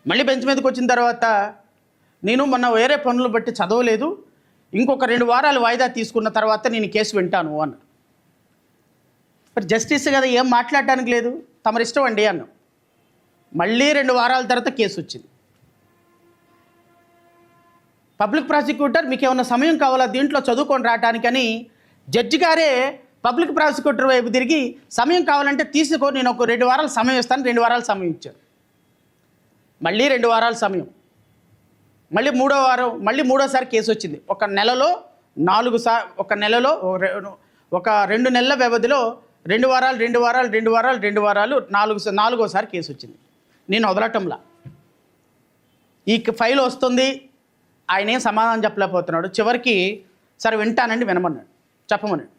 మళ్ళీ బెంచ్ మీదకి వచ్చిన తర్వాత నేను మొన్న వేరే పనులు బట్టి చదవలేదు, ఇంకొక 2 వారాలు వాయిదా తీసుకున్న తర్వాత నేను కేసు వింటాను అన్నాడు. మరి జస్టిస్ కదా, ఏం మాట్లాడటానికి లేదు, తమరి ఇష్టం అండి అన్నాం. మళ్ళీ 2 వారాల తర్వాత కేసు వచ్చింది. పబ్లిక్ ప్రాసిక్యూటర్ మీకు ఏమన్నా సమయం కావాలా దీంట్లో చదువుకొని రావటానికని జడ్జి గారే పబ్లిక్ ప్రాసిక్యూటర్ వైపు తిరిగి సమయం కావాలంటే తీసుకో, నేను ఒక 2 వారాలు సమయం ఇస్తాను, 2 వారాలు సమయం ఇచ్చారు. మళ్ళీ 2 వారాల సమయం, మళ్ళీ 3వ వారం, మళ్ళీ 3వసారి కేసు వచ్చింది. ఒక నెలలో 2 నెలల వ్యవధిలో 2 వారాలు 4వసారి కేసు వచ్చింది. నేను వదలటంలా ఈ ఫైల్ వస్తుంది, ఆయన ఏం సమాధానం చెప్పలేకపోతున్నాడు. చివరికి సరే వింటానండి, వినమన్నాడు, చెప్పమన్నాడు.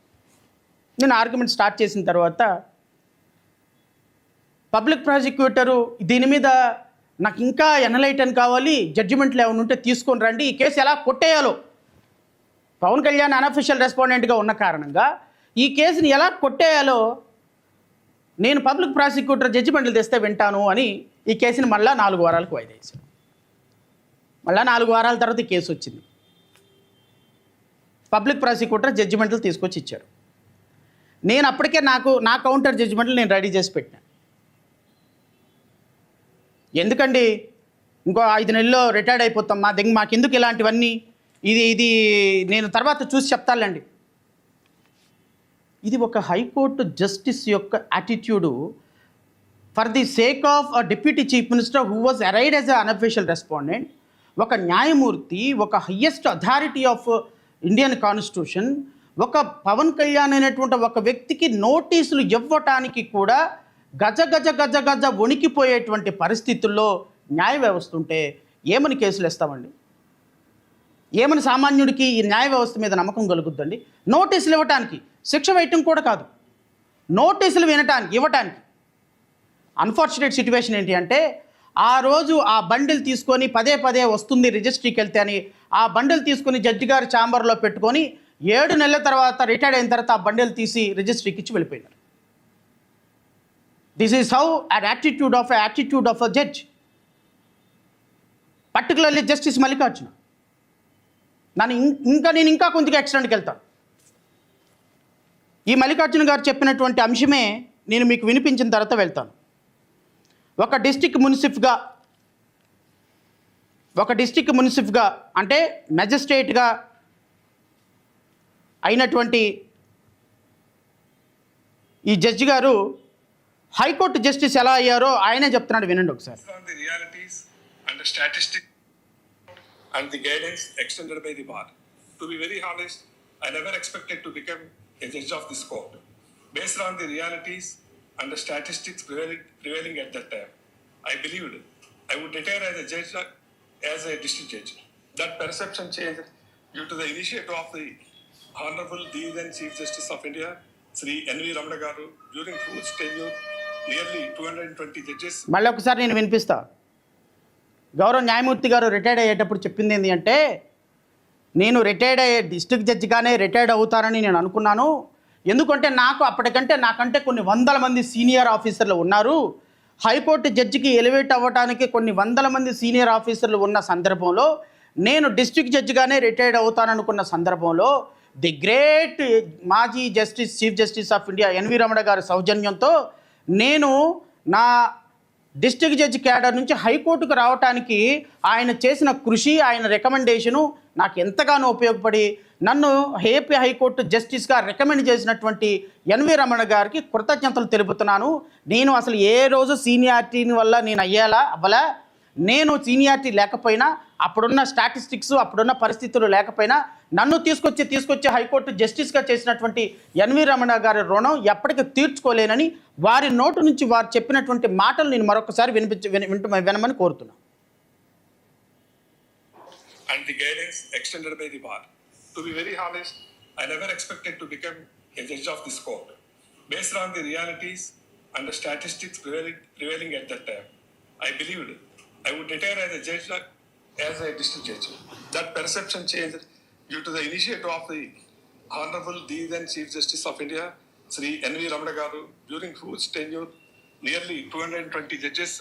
నేను ఆర్గ్యుమెంట్ స్టార్ట్ చేసిన తర్వాత పబ్లిక్ ప్రాసిక్యూటరు దీని మీద నాకు ఇంకా ఎనలైటన్ కావాలి, జడ్జిమెంట్లు ఏమైనా ఉంటే తీసుకొని రండి, ఈ కేసు ఎలా కొట్టేయాలో, పవన్ కళ్యాణ్ అన్అఫీషియల్ రెస్పాండెంట్గా ఉన్న కారణంగా ఈ కేసుని ఎలా కొట్టేయాలో నేను పబ్లిక్ ప్రాసిక్యూటర్ జడ్జిమెంట్లు తెస్తే వింటాను అని ఈ కేసుని మళ్ళీ 4 వారాలకు వాయిదా వేశాను. మళ్ళీ 4 వారాల తర్వాత ఈ కేసు వచ్చింది. పబ్లిక్ ప్రాసిక్యూటర్ జడ్జిమెంట్లు తీసుకొచ్చి ఇచ్చారు. నేను అప్పటికే నా కౌంటర్ జడ్జిమెంట్లు నేను రెడీ చేసి పెట్టినా. ఎందుకండి ఇంకో 5 నెలల్లో రిటైర్డ్ అయిపోతాం, మాకెందుకు ఇలాంటివన్నీ, ఇది నేను తర్వాత చూసి చెప్తానులేండి. ఇది ఒక హైకోర్టు జస్టిస్ యొక్క attitude for the sake of a deputy chief minister who was arrayed as a unofficial respondent. ఒక న్యాయమూర్తి, ఒక highest authority of Indian constitution, ఒక పవన్ కళ్యాణ్ అనేటువంటి ఒక వ్యక్తికి నోటీసులు ఇవ్వటానికి కూడా గజ వణికిపోయేటువంటి పరిస్థితుల్లో న్యాయ వ్యవస్థ ఉంటే ఏమని కేసులు ఇస్తామండి? ఏమని సామాన్యుడికి ఈ న్యాయ వ్యవస్థ మీద నమ్మకం కలుగుద్దండి? నోటీసులు ఇవ్వటానికి, శిక్ష వేయటం కూడా కాదు, నోటీసులు ఇవ్వటానికి. అన్ఫార్చునేట్ సిచ్యువేషన్ ఏంటి అంటే, ఆ రోజు ఆ బండిల్ తీసుకొని పదే వస్తుంది రిజిస్ట్రీకి వెళ్తే అని ఆ బండిల్ తీసుకొని జడ్జి గారి ఛాంబర్లో పెట్టుకొని 7 నెలల తర్వాత రిటైర్డ్ అయిన తర్వాత ఆ బండిల్ తీసి రిజిస్ట్రీకి ఇచ్చి వెళ్ళిపోయినారు. This is how an attitude of a judge, particularly justice Mallikarjuna. నేను ఇంకా కొంచెం ఎక్స్టెండ్కి వెళ్తాను. ఈ మల్లికార్జున గారు చెప్పినటువంటి అంశమే నేను మీకు వినిపించిన తర్వాత వెళ్తాను. ఒక డిస్టిక్ మున్సిఫ్గా అంటే మెజిస్ట్రేట్గా అయినటువంటి ఈ జడ్జి గారు హైకోర్టు జస్టిస్ ఎలా అయ్యారో ఆయనే చెప్తున్నాడు, వినండి ఒకసారి. And the guidance extended by the bar. To be very honest, I never expected to become a judge of this court. Based on the realities and the statistics prevailing at that time, I believed I would retire as a judge, as a district judge. That perception changed due to the initiative of the Honorable the then Chief Justice of India, Sri N.V. Ramana Garu, during whose tenure nearly 220 judges. మళ్ళీ ఒకసారి నేను వినిపిస్తా. గౌరవ న్యాయమూర్తి గారు retired అయ్యేటప్పుడు చెప్పింది ఏంటి అంటే, నేను రిటైర్డ్ అయ్యే డిస్ట్రిక్ట్ జడ్జిగానే రిటైర్డ్ అవుతానని నేను అనుకున్నాను. ఎందుకంటే నాకంటే కొన్ని వందల మంది సీనియర్ ఆఫీసర్లు ఉన్నారు. హైకోర్టు జడ్జికి ఎలివేట్ అవ్వడానికి కొన్ని వందల మంది సీనియర్ ఆఫీసర్లు ఉన్న సందర్భంలో నేను డిస్ట్రిక్ట్ జడ్జిగానే రిటైర్డ్ అవుతాననుకున్న సందర్భంలో ది గ్రేట్ మాజీ justice chief justice of India NV Ramana గారి సౌజన్యంతో నేను నా డిస్ట్రిక్ట్ జడ్జి క్యాడర్ నుంచి హైకోర్టుకు రావడానికి ఆయన చేసిన కృషి, ఆయన రికమెండేషను నాకు ఎంతగానో ఉపయోగపడి నన్ను ఏపీ హైకోర్టు జస్టిస్గా రికమెండ్ చేసినటువంటి ఎన్వి రమణ గారికి కృతజ్ఞతలు తెలుపుతున్నాను. నేను అసలు ఏ రోజు సీనియారిటీని వల్ల నేను అవ్వలా. నేను సీనియారిటీ లేకపోయినా, అప్పుడున్న స్టాటిస్టిక్స్, అప్పుడున్న పరిస్థితులు లేకపోయినా నన్ను తీసుకొచ్చి హైకోర్టు జస్టిస్గా చేసినటువంటి ఎన్వి రమణ గారి రుణం ఎప్పటికీ తీర్చుకోలేనని వారి నోటు నుంచి వారు చెప్పినటువంటి మాటలు నేను మరొకసారి వినమని కోరుతున్నాను. And the guidance extended by the bar. To be very honest, I never expected to become a judge of this court. Based on the realities and the statistics prevailing at that time, I believed I would retire as a judge, as a district judge. That perception changed due to the initiative of the Honorable the then Chief Justice of India, Sri N.V. Ramana Garu, during whose tenure nearly 220 judges.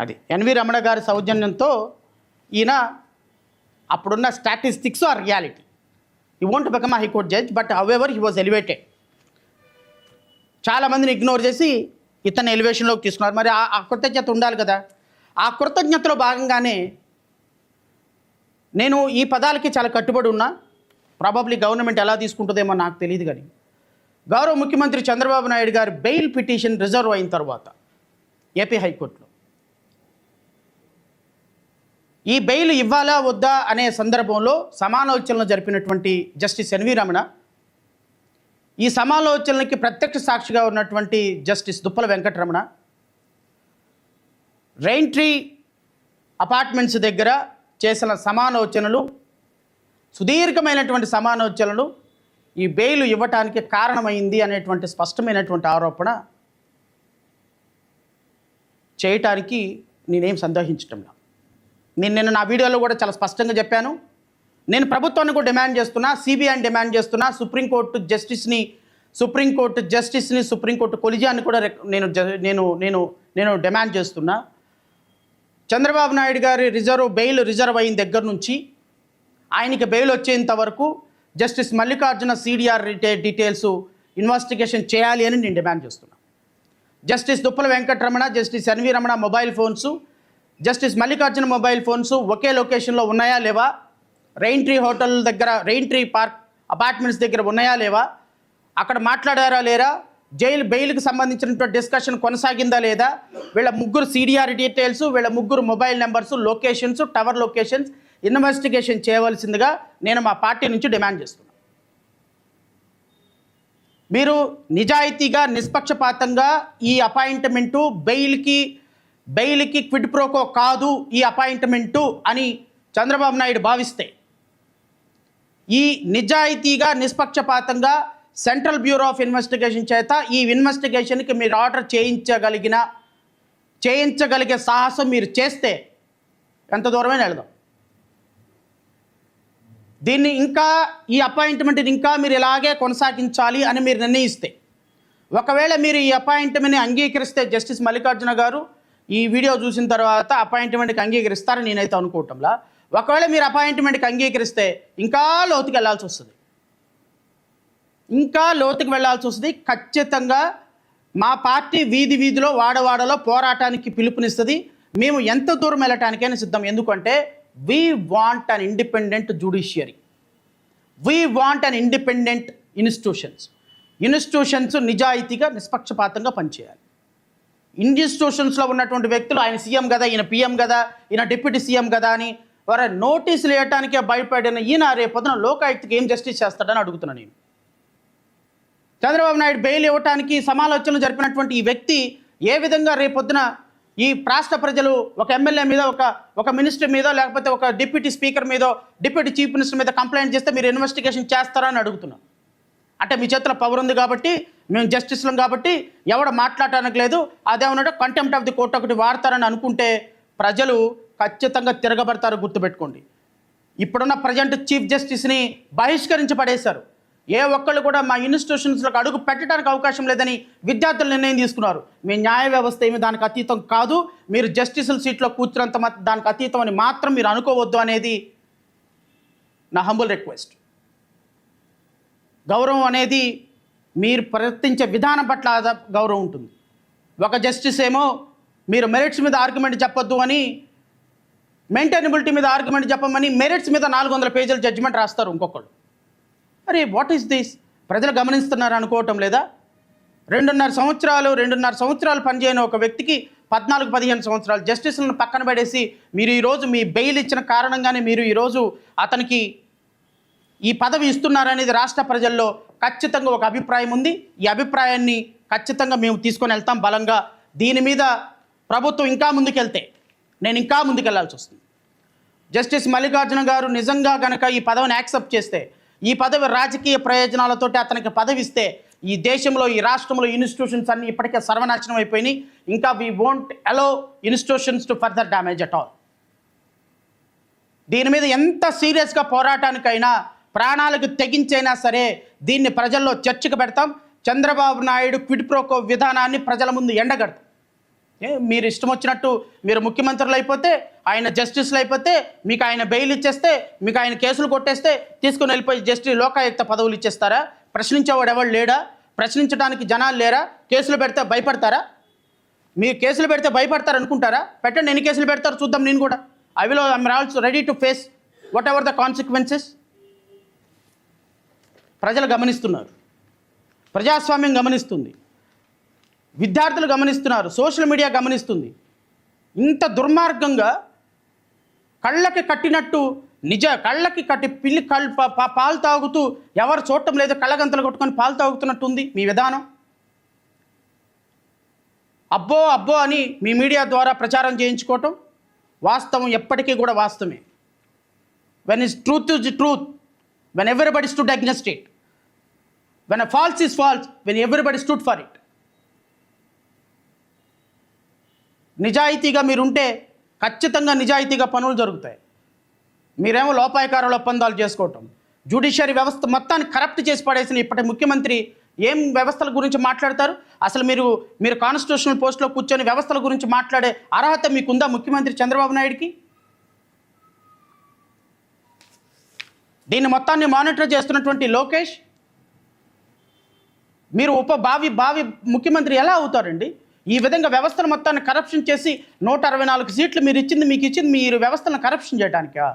అది NV Ramana గారి సౌజన్యంతో ఈయన అప్పుడున్న statistics are reality. He won't become a high court judge, but however he was elevated. చాలామందిని ignore చేసి ఇతను ఎలివేషన్లోకి తీసుకున్నారు. మరి ఆ కృతజ్ఞత ఉండాలి కదా. ఆ కృతజ్ఞతలో భాగంగానే నేను ఈ పదాలకి చాలా కట్టుబడి ఉన్నా. ప్రాబబ్లీ గవర్నమెంట్ ఎలా తీసుకుంటుందేమో నాకు తెలియదు, కానీ గౌరవ ముఖ్యమంత్రి చంద్రబాబు నాయుడు గారి బెయిల్ పిటిషన్ రిజర్వ్ అయిన తర్వాత ఏపీ హైకోర్టులో ఈ బెయిల్ ఇవ్వాలా వద్దా అనే సందర్భంలో సమాలోచనలు జరిపినటువంటి జస్టిస్ ఎన్వి రమణ, ఈ సమాలోచనలకి ప్రత్యక్ష సాక్షిగా ఉన్నటువంటి justice Duppala Venkataramana, rain tree apartments దగ్గర చేసిన సమాలోచనలు, సుదీర్ఘమైనటువంటి సమాలోచనలు ఈ బెయిల్ ఇవ్వటానికి కారణమైంది అనేటువంటి స్పష్టమైనటువంటి ఆరోపణ చేయటానికి నేనేం సందేహించటంలా. నేను నా వీడియోలో కూడా చాలా స్పష్టంగా చెప్పాను. నేను ప్రభుత్వాన్ని కూడా డిమాండ్ చేస్తున్నా, సిబిఐని డిమాండ్ చేస్తున్నా, సుప్రీంకోర్టు జస్టిస్ని సుప్రీంకోర్టు కొలిజియాన్ని కూడా నేను డిమాండ్ చేస్తున్నా. చంద్రబాబు నాయుడు గారి బెయిల్ రిజర్వ్ అయిన దగ్గర నుంచి ఆయనకి బెయిల్ వచ్చేంత వరకు justice Mallikarjuna CDR details investigation చేయాలి అని నేను డిమాండ్ చేస్తున్నా. Justice Duppala Venkataramana, justice NV Ramana mobile phones, justice Mallikarjuna mobile phones ఒకే లొకేషన్లో ఉన్నాయా లేవా, రెయిన్ ట్రీ హోటల్ దగ్గర, రెయిన్ ట్రీ పార్క్ అపార్ట్మెంట్స్ దగ్గర ఉన్నాయా లేవా, అక్కడ మాట్లాడారా లేరా, బెయిల్కి సంబంధించినటువంటి డిస్కషన్ కొనసాగిందా లేదా, వీళ్ళ ముగ్గురు సిడిఆర్ డీటెయిల్స్, వీళ్ళ ముగ్గురు mobile numbers, locations, tower locations investigation చేయవలసిందిగా నేను మా పార్టీ నుంచి డిమాండ్ చేస్తున్నాను. మీరు నిజాయితీగా, నిష్పక్షపాతంగా ఈ అపాయింట్మెంటు బెయిల్కి క్విడ్ ప్రోకో కాదు ఈ అపాయింట్మెంటు అని చంద్రబాబు నాయుడు భావిస్తే, ఈ నిజాయితీగా, నిష్పక్షపాతంగా సెంట్రల్ బ్యూరో ఆఫ్ ఇన్వెస్టిగేషన్ చేత ఈ ఇన్వెస్టిగేషన్కి మీరు ఆర్డర్ చేయించగలిగే సాహసం మీరు చేస్తే ఎంత దూరమైనా వెళదాం. దీన్ని ఇంకా, ఈ అపాయింట్మెంట్ని ఇంకా మీరు ఇలాగే కొనసాగించాలి అని మీరు నిర్ణయిస్తే, ఒకవేళ మీరు ఈ అపాయింట్మెంట్ని అంగీకరిస్తే జస్టిస్ మల్లికార్జున గారు ఈ వీడియో చూసిన తర్వాత అపాయింట్మెంట్కి అంగీకరిస్తారని నేనైతే అనుకోవటంలా. ఒకవేళ మీరు అపాయింట్మెంట్కి అంగీకరిస్తే ఇంకా లోతుకి వెళ్ళాల్సి వస్తుంది. ఇంకా లోతుకు వెళ్ళాల్సి వస్తుంది. ఖచ్చితంగా మా పార్టీ వీధి వీధిలో వాడవాడలో పోరాటానికి పిలుపునిస్తుంది. మేము ఎంత దూరం వెళ్ళటానికైనా సిద్ధం. ఎందుకంటే we want an independent judiciary, we want an independent institutions నిజాయితీగా నిష్పక్షపాతంగా పనిచేయాలి. ఇన్స్టిట్యూషన్స్లో ఉన్నటువంటి వ్యక్తులు ఆయన సీఎం కదా, ఈయన పిఎం కదా, ఈయన డిప్యూటీ సీఎం కదా అని వారు నోటీసులు వేయటానికే భయపడిన ఈయన రేపొద్దున లోకాయుక్తకి ఏం జస్టిస్ చేస్తాడని అడుగుతున్నాను నేను. చంద్రబాబు నాయుడు బెయిల్ ఇవ్వటానికి సమాలోచనలు జరిపినటువంటి ఈ వ్యక్తి ఏ విధంగా రేపొద్దున ఈ రాష్ట్ర ప్రజలు ఒక ఎమ్మెల్యే మీద, ఒక మినిస్టర్ మీద, లేకపోతే ఒక డిప్యూటీ స్పీకర్ మీద, డిప్యూటీ చీఫ్ మినిస్టర్ మీద కంప్లైంట్ చేస్తే మీరు ఇన్వెస్టిగేషన్ చేస్తారని అడుగుతున్నాం. అంటే మీ చేతిలో పవర్ ఉంది కాబట్టి, మేము జస్టిస్లం కాబట్టి ఎవడ మాట్లాడటానికి లేదు, అదేమన్నా కంటెంప్ట్ ఆఫ్ ది కోర్ట్ ఒకటి వాడతారని అనుకుంటే ప్రజలు ఖచ్చితంగా తిరగబడతారు. గుర్తుపెట్టుకోండి. ఇప్పుడున్న ప్రజెంట్ చీఫ్ జస్టిస్ని బహిష్కరించి పడేశారు. ఏ ఒక్కళ్ళు కూడా మా ఇన్స్టిట్యూషన్స్లకు అడుగు పెట్టడానికి అవకాశం లేదని విద్యార్థులు నిర్ణయం తీసుకున్నారు. మీ న్యాయ వ్యవస్థ ఏమి దానికి అతీతం కాదు, మీరు జస్టిసుల సీట్లో కూర్చున్నంత దానికి అతీతం అని మాత్రం మీరు అనుకోవద్దు అనేది నా హంబుల్ రిక్వెస్ట్. గౌరవం అనేది మీరు ప్రవర్తించే విధానం పట్ల గౌరవం ఉంటుంది. ఒక జస్టిస్ ఏమో మీరు మెరిట్స్ మీద ఆర్గ్యుమెంట్ చెప్పొద్దు అని, మెయింటైనబిలిటీ మీద ఆర్గ్యుమెంట్ చెప్పమని మెరిట్స్ మీద 400 పేజీల జడ్జిమెంట్ రాస్తారు ఇంకొకళ్ళు. అరే వాట్ ఈస్ దిస్? ప్రజలు గమనిస్తున్నారు అనుకోవటం లేదా? 2.5 సంవత్సరాలు పనిచేయని ఒక వ్యక్తికి 14-15 సంవత్సరాలు జస్టిస్లను పక్కన పడేసి మీరు ఈరోజు మీ బెయిల్ ఇచ్చిన కారణంగానే మీరు ఈరోజు అతనికి ఈ పదవి ఇస్తున్నారనేది రాష్ట్ర ప్రజల్లో ఖచ్చితంగా ఒక అభిప్రాయం ఉంది. ఈ అభిప్రాయాన్ని ఖచ్చితంగా మేము తీసుకొని వెళ్తాం బలంగా. దీని మీద ప్రభుత్వం ఇంకా ముందుకెళ్తే నేను ఇంకా ముందుకెళ్లాల్సి వస్తుంది. జస్టిస్ మల్లికార్జున గారు నిజంగా కనుక ఈ పదవిని యాక్సెప్ట్ చేస్తే, ఈ పదవి రాజకీయ ప్రయోజనాలతోటి అతనికి పదవి ఇస్తే, ఈ దేశంలో ఈ రాష్ట్రంలో ఇన్స్టిట్యూషన్స్ అన్నీ ఇప్పటికే సర్వనాశనం అయిపోయినాయి. ఇంకా we won't allow institutions to further damage at all. దీని మీద ఎంత సీరియస్గా పోరాటానికైనా, ప్రాణాలకు తెగించైనా సరే దీన్ని ప్రజల్లో చర్చకు పెడతాం. చంద్రబాబు నాయుడు క్విడ్ ప్రోకో విధానాన్ని ప్రజల ముందు ఎండగడతాం. మీరు ఇష్టం వచ్చినట్టు మీరు ముఖ్యమంత్రులు అయిపోతే, ఆయన జస్టిస్లు అయిపోతే, మీకు ఆయన బెయిల్ ఇచ్చేస్తే, మీకు ఆయన కేసులు కొట్టేస్తే తీసుకుని వెళ్ళిపోయి జస్టిస్ లోకాయుక్త పదవులు ఇచ్చేస్తారా? ప్రశ్నించేవాడు ఎవరు లేడా? ప్రశ్నించడానికి జనాలు లేరా? కేసులు పెడితే భయపడతారా? మీరు కేసులు పెడితే భయపడతారు అనుకుంటారా? పెట్టండి, ఎన్ని కేసులు పెడతారు చూద్దాం. నేను కూడా I'm also ready to face what ever the consequences. ప్రజలు గమనిస్తున్నారు, ప్రజాస్వామ్యం గమనిస్తుంది, విద్యార్థులు గమనిస్తున్నారు, సోషల్ మీడియా గమనిస్తుంది. ఇంత దుర్మార్గంగా కళ్ళకి కట్టినట్టు కళ్ళకి కట్టి పిల్లి పాలు తాగుతూ ఎవరు చూడటం లేదు, కళ్ళగంతలు కొట్టుకొని పాలు తాగుతున్నట్టు ఉంది మీ విధానం. అబ్బో అబ్బో అని మీ మీడియా ద్వారా ప్రచారం చేయించుకోవటం వాస్తవం ఎప్పటికీ కూడా వాస్తవమే. When is truth is truth, when everybody stood against it, when false is false, when everybody stood for it. నిజాయితీగా మీరుంటే ఖచ్చితంగా నిజాయితీగా పనులు జరుగుతాయి. మీరేమో లోపాయకారుల ఒప్పందాలు చేసుకోవటం, జ్యుడిషియరీ వ్యవస్థ మొత్తాన్ని కరప్ట్ చేసి పడేసిన ఇప్పటి ముఖ్యమంత్రి ఏం వ్యవస్థల గురించి మాట్లాడతారు? అసలు మీరు కాన్స్టిట్యూషనల్ పోస్ట్లో కూర్చొని వ్యవస్థల గురించి మాట్లాడే అర్హత మీకుందా ముఖ్యమంత్రి చంద్రబాబు నాయుడికి? దీన్ని మొత్తాన్ని మానిటర్ చేస్తున్నటువంటి లోకేష్, మీరు భావి ముఖ్యమంత్రి ఎలా అవుతారండి? ఈ విధంగా వ్యవస్థను మొత్తాన్ని కరప్షన్ చేసి 164 సీట్లు మీకు ఇచ్చింది మీరు వ్యవస్థలను కరప్షన్ చేయడానికా?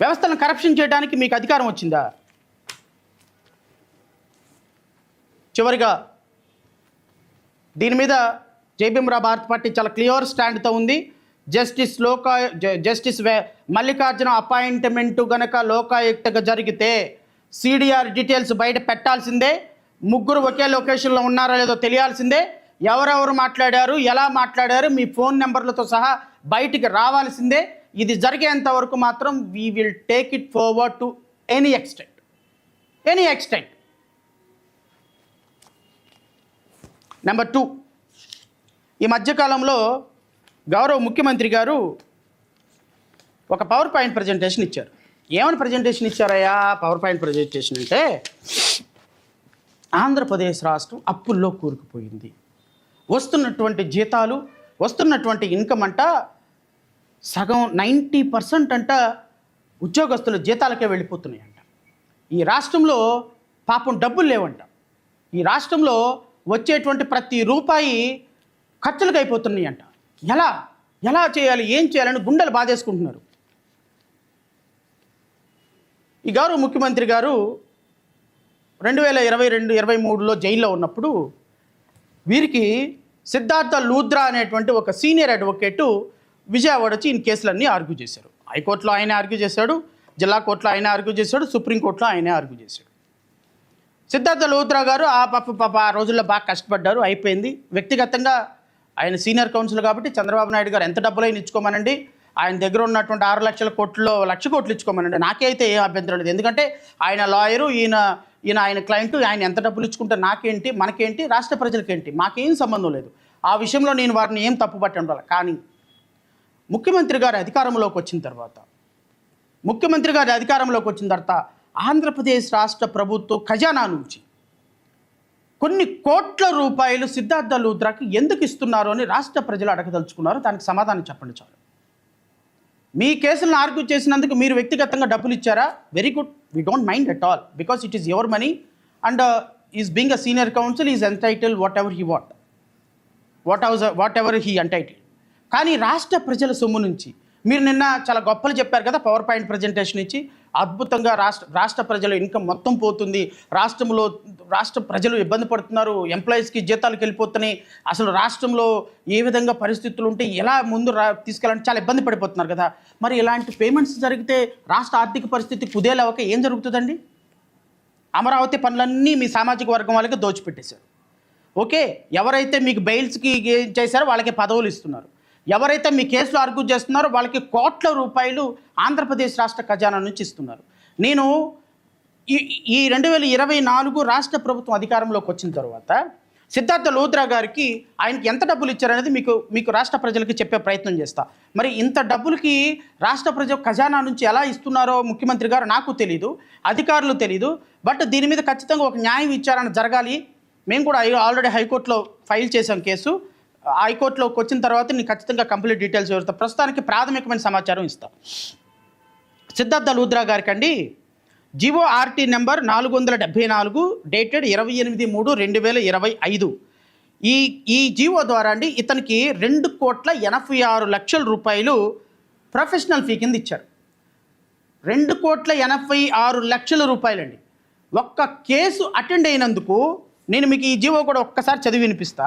వ్యవస్థలను కరప్షన్ చేయడానికి మీకు అధికారం వచ్చిందా? చివరిగా దీని మీద జైభీమరావు భారత్ పార్టీ చాలా క్లియర్ స్టాండ్తో ఉంది. జస్టిస్ మల్లికార్జున అపాయింట్మెంటు గనక లోకాయుక్తగా జరిగితే సిడిఆర్ డీటెయిల్స్ బయట పెట్టాల్సిందే. 3 ఒకే లొకేషన్లో ఉన్నారో లేదో తెలియాల్సిందే. ఎవరెవరు మాట్లాడారు, ఎలా మాట్లాడారు, మీ ఫోన్ నెంబర్లతో సహా బయటికి రావాల్సిందే. ఇది జరిగేంత వరకు మాత్రం we will take it forward to any extent. Number 2, ఈ మధ్యకాలంలో గౌరవ ముఖ్యమంత్రి గారు ఒక పవర్ పాయింట్ ప్రజెంటేషన్ ఇచ్చారు. ఏమని ప్రజెంటేషన్ ఇచ్చారయ్యా? పవర్ పాయింట్ ప్రజెంటేషన్ అంటే ఆంధ్రప్రదేశ్ రాష్ట్రం అప్పుల్లో కూరుకుపోయింది, వస్తున్నటువంటి జీతాలు, వస్తున్నటువంటి ఇన్కమ్ అంట సగం 90% అంట ఉద్యోగస్తుల జీతాలకే వెళ్ళిపోతున్నాయంట. ఈ రాష్ట్రంలో పాపం డబ్బులు లేవంట. ఈ రాష్ట్రంలో వచ్చేటువంటి ప్రతి రూపాయి ఖర్చులకు అయిపోతున్నాయి అంట. ఎలా చేయాలి, ఏం చేయాలని గుండెలు బాధేసుకుంటున్నారు. ఈ గౌరవ ముఖ్యమంత్రి గారు 2022-23లో జైల్లో ఉన్నప్పుడు వీరికి సిద్ధార్థ లూథ్రా అనేటువంటి ఒక సీనియర్ అడ్వకేటు విజయవాడ వచ్చి ఈ కేసులన్నీ ఆర్గ్యూ చేశారు. హైకోర్టులో ఆయనే ఆర్గ్యూ చేశాడు, జిల్లా కోర్టులో ఆయనే ఆర్గ్యూ చేశాడు, సుప్రీంకోర్టులో ఆయనే ఆర్గ్యూ చేశాడు. సిద్ధార్థ లూథ్రా గారు పాప ఆ రోజుల్లో బాగా కష్టపడ్డారు, అయిపోయింది. వ్యక్తిగతంగా ఆయన సీనియర్ కౌన్సిల్ కాబట్టి చంద్రబాబు నాయుడు గారు ఎంత డబ్బులైనా ఇచ్చుకోమనండి, ఆయన దగ్గర ఉన్నటువంటి 6 లక్షల కోట్లలో 1,00,000 కోట్లు ఇచ్చుకోమనండి, నాకైతే ఏం అభ్యంతరం లేదు. ఎందుకంటే ఆయన లాయరు, ఆయన క్లయింట్, ఆయన ఎంత డబ్బులు ఇచ్చుకుంటే నాకేంటి, మనకేంటి, రాష్ట్ర ప్రజలకేంటి, మాకేం సంబంధం లేదు. ఆ విషయంలో నేను వారిని ఏం తప్పు పట్టడం. కానీ ముఖ్యమంత్రి గారు అధికారంలోకి వచ్చిన తర్వాత ఆంధ్రప్రదేశ్ రాష్ట్ర ప్రభుత్వ ఖజానా నుంచి కొన్ని కోట్ల రూపాయలు సిద్ధార్థ లూథ్రాకి ఎందుకు ఇస్తున్నారు అని రాష్ట్ర ప్రజలు అడగదలుచుకున్నారు. దానికి సమాధానం చెప్పండి చాలు. మీ కేసులను ఆర్గ్యూ చేసినందుకు మీరు వ్యక్తిగతంగా డబ్బులు ఇచ్చారా? Very good, we don't mind at all, because it is your money and is being a senior counsel is entitle whatever he entitle. కానీ రాష్ట్ర ప్రజల సొమ్ము నుంచి మీరు నిన్న చాలా గొప్పలు చెప్పారు కదా, పవర్ పాయింట్ ప్రజెంటేషన్ ఇచ్చి అద్భుతంగా రాష్ట్ర ప్రజల ఇన్కమ్ మొత్తం పోతుంది, రాష్ట్ర ప్రజలు ఇబ్బంది పడుతున్నారు, ఎంప్లాయీస్కి జీతాలకు వెళ్ళిపోతున్నాయి, అసలు రాష్ట్రంలో ఏ విధంగా పరిస్థితులు ఉంటే ఎలా ముందు తీసుకెళ్ళాలంటే చాలా ఇబ్బంది పడిపోతున్నారు కదా. మరి ఇలాంటి పేమెంట్స్ జరిగితే రాష్ట్ర ఆర్థిక పరిస్థితి కుదేలవక ఏం జరుగుతుందండి? అమరావతి పనులన్నీ మీ సామాజిక వర్గం వాళ్ళకి దోచిపెట్టేశారు. ఓకే, ఎవరైతే మీకు బెయిల్స్కి చేశారో వాళ్ళకి పదవులు ఇస్తున్నారు, ఎవరైతే మీ కేసులు ఆర్గ్యూ చేస్తున్నారో వాళ్ళకి కోట్ల రూపాయలు ఆంధ్రప్రదేశ్ రాష్ట్ర ఖజానా నుంచి ఇస్తున్నారు. నేను ఈ 2024 రాష్ట్ర ప్రభుత్వం అధికారంలోకి వచ్చిన తర్వాత సిద్ధార్థ లూథ్రా గారికి ఆయనకి ఎంత డబ్బులు ఇచ్చారనేది మీకు రాష్ట్ర ప్రజలకి చెప్పే ప్రయత్నం చేస్తా. మరి ఇంత డబ్బులకి రాష్ట్ర ప్రజల ఖజానా నుంచి ఎలా ఇస్తున్నారో ముఖ్యమంత్రి గారు నాకు తెలీదు, అధికారులు తెలీదు. బట్ దీని మీద ఖచ్చితంగా ఒక న్యాయ విచారణ జరగాలి. మేము కూడా ఆల్రెడీ హైకోర్టులో ఫైల్ చేసాం కేసు. హైకోర్టులోకి వచ్చిన తర్వాత నేను ఖచ్చితంగా కంప్లీట్ డీటెయిల్స్ వివరిస్తా. ప్రస్తుతానికి ప్రాథమికమైన సమాచారం ఇస్తా. సిద్ధార్థ లూథ్రా గారికి అండి జీవో ఆర్టీ నెంబర్ 474 డేటెడ్ 28/3/2025 ఈ జీవో ద్వారా అండి ఇతనికి 2,86,00,000 రూపాయలు ప్రొఫెషనల్ ఫీ కింద ఇచ్చారు. 2,86,00,000 రూపాయలండి. ఒక్క కేసు అటెండ్ అయినందుకు నేను మీకు ఈ జీవో కూడా ఒక్కసారి చదివి వినిపిస్తా.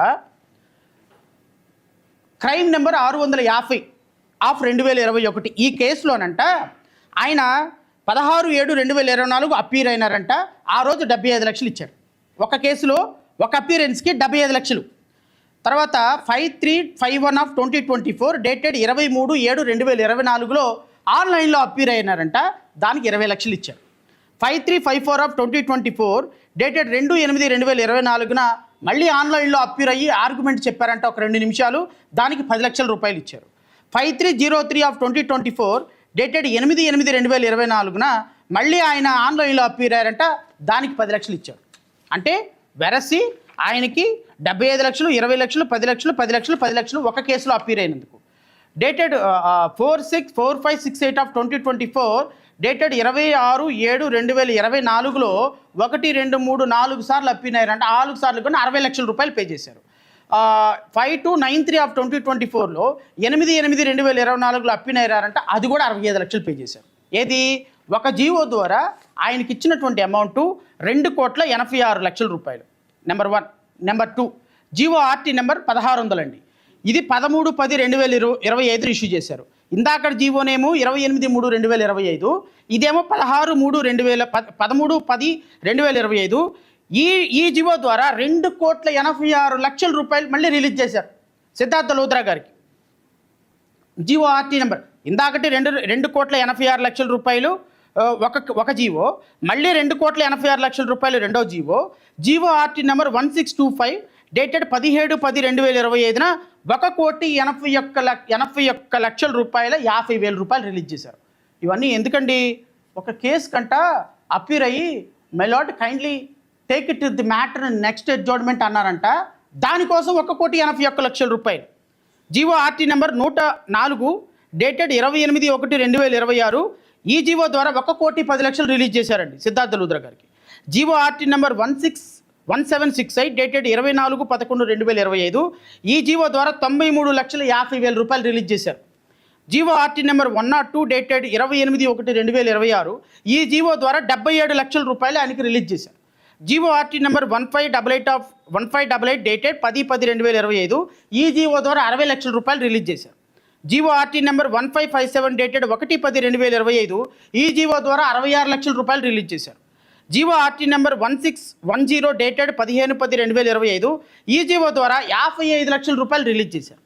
క్రైమ్ నెంబర్ 650/2021 ఈ కేసులోనంట ఆయన 16/7/2024 అప్పీర్ అయినారంట. ఆ రోజు 75 లక్షలు ఇచ్చారు. ఒక కేసులో ఒక అపీరెన్స్కి 75 లక్షలు. తర్వాత 5351/2024 డేటెడ్ 23/7/2024లో ఆన్లైన్లో అప్పీర్ అయినారంట, దానికి 20 లక్షలు ఇచ్చారు. 5354/2024 డేటెడ్ 2/8/2024న మళ్ళీ ఆన్లైన్లో అప్పీర్ అయ్యి ఆర్గ్యుమెంట్ చెప్పారంట ఒక 2 నిమిషాలు, దానికి 10 లక్షల రూపాయలు ఇచ్చారు. 5303/2024 డేటెడ్ 8/8/2024న మళ్ళీ ఆయన ఆన్లైన్లో అప్పీర్ అయ్యారంట, దానికి 10 లక్షలు ఇచ్చారు. అంటే వెరసి ఆయనకి 75 లక్షలు, 20 లక్షలు, 10 లక్షలు, 10 లక్షలు, 10 లక్షలు ఒక కేసులో అప్పీర్ అయినందుకు. డేటెడ్ 4645/2024 డేటెడ్ 26/7/2024లో 1, 2, 3, 4 సార్లు అప్పీర్ అయ్యారంట. 4 సార్లు కూడా 60 లక్షల రూపాయలు పే చేశారు. 5293/2024లో 8/8/2024లో అప్పీర్ అయ్యారంట, అది కూడా 65 లక్షలు పే చేశారు. ఏది ఒక జీవో ద్వారా ఆయనకి ఇచ్చినటువంటి అమౌంట్ 2,86,00,000 రూపాయలు. Number 1. Number 2 GO RT number 1600 అండి. ఇది 13/10/2025 ఇష్యూ చేశారు. ఇందాక జీవోనేమో 28/3/2025, ఇదేమో 13/10/2025. ఈ జీవో ద్వారా 2,86,00,000 రూపాయలు మళ్ళీ రిలీజ్ చేశారు సిద్ధార్థ లూథ్రా గారికి. జీవో ఆర్టీ నెంబర్ ఇందాకటి 2,86,00,000 రూపాయలు ఒక జీవో, మళ్ళీ 2,86,00,000 రూపాయలు రెండో GO. GO RT number 1625 dated 17/10/2025న 1,81,00,000 రూపాయల 50,000 రూపాయలు రిలీజ్ చేశారు. ఇవన్నీ ఎందుకండి? ఒక కేసు కంట అప్పీర్ అయ్యి my lord kindly take it the matter next adjournment అన్నారంట, దానికోసం 1,81,00,000 రూపాయలు. జీవో ఆర్టీ నెంబర్ 104 డేటెడ్ 28/1/2026 ఈ జీవో ద్వారా 1,10,00,000 రిలీజ్ చేశారండి సిద్ధార్థ లూద్రా గారికి. GO RT number 1768 dated 24/11/2025. ఈ జీవో ద్వారా 93,50,000 రూపాయలు రిలీజ్ చేశారు. GO RT number 102 dated 28/1/2026. ఈ జీవో ద్వారా 77 లక్షల రూపాయలు ఆయనకి రిలీజ్ చేశారు. GO RT number 1588 dated 10/10/2025. ఈ జీవో ద్వారా 60 లక్షల రూపాయలు రిలీజ్ చేశారు. GO RT number 1557 dated 1/10/2025. ఈ జీవో ద్వారా 66 లక్షల రూపాయలు రిలీజ్ చేశారు. GO RT number 1610 dated 15/10/2025. ఈ జీవో ద్వారా 55 లక్షల రూపాయలు రిలీజ్ చేశారు.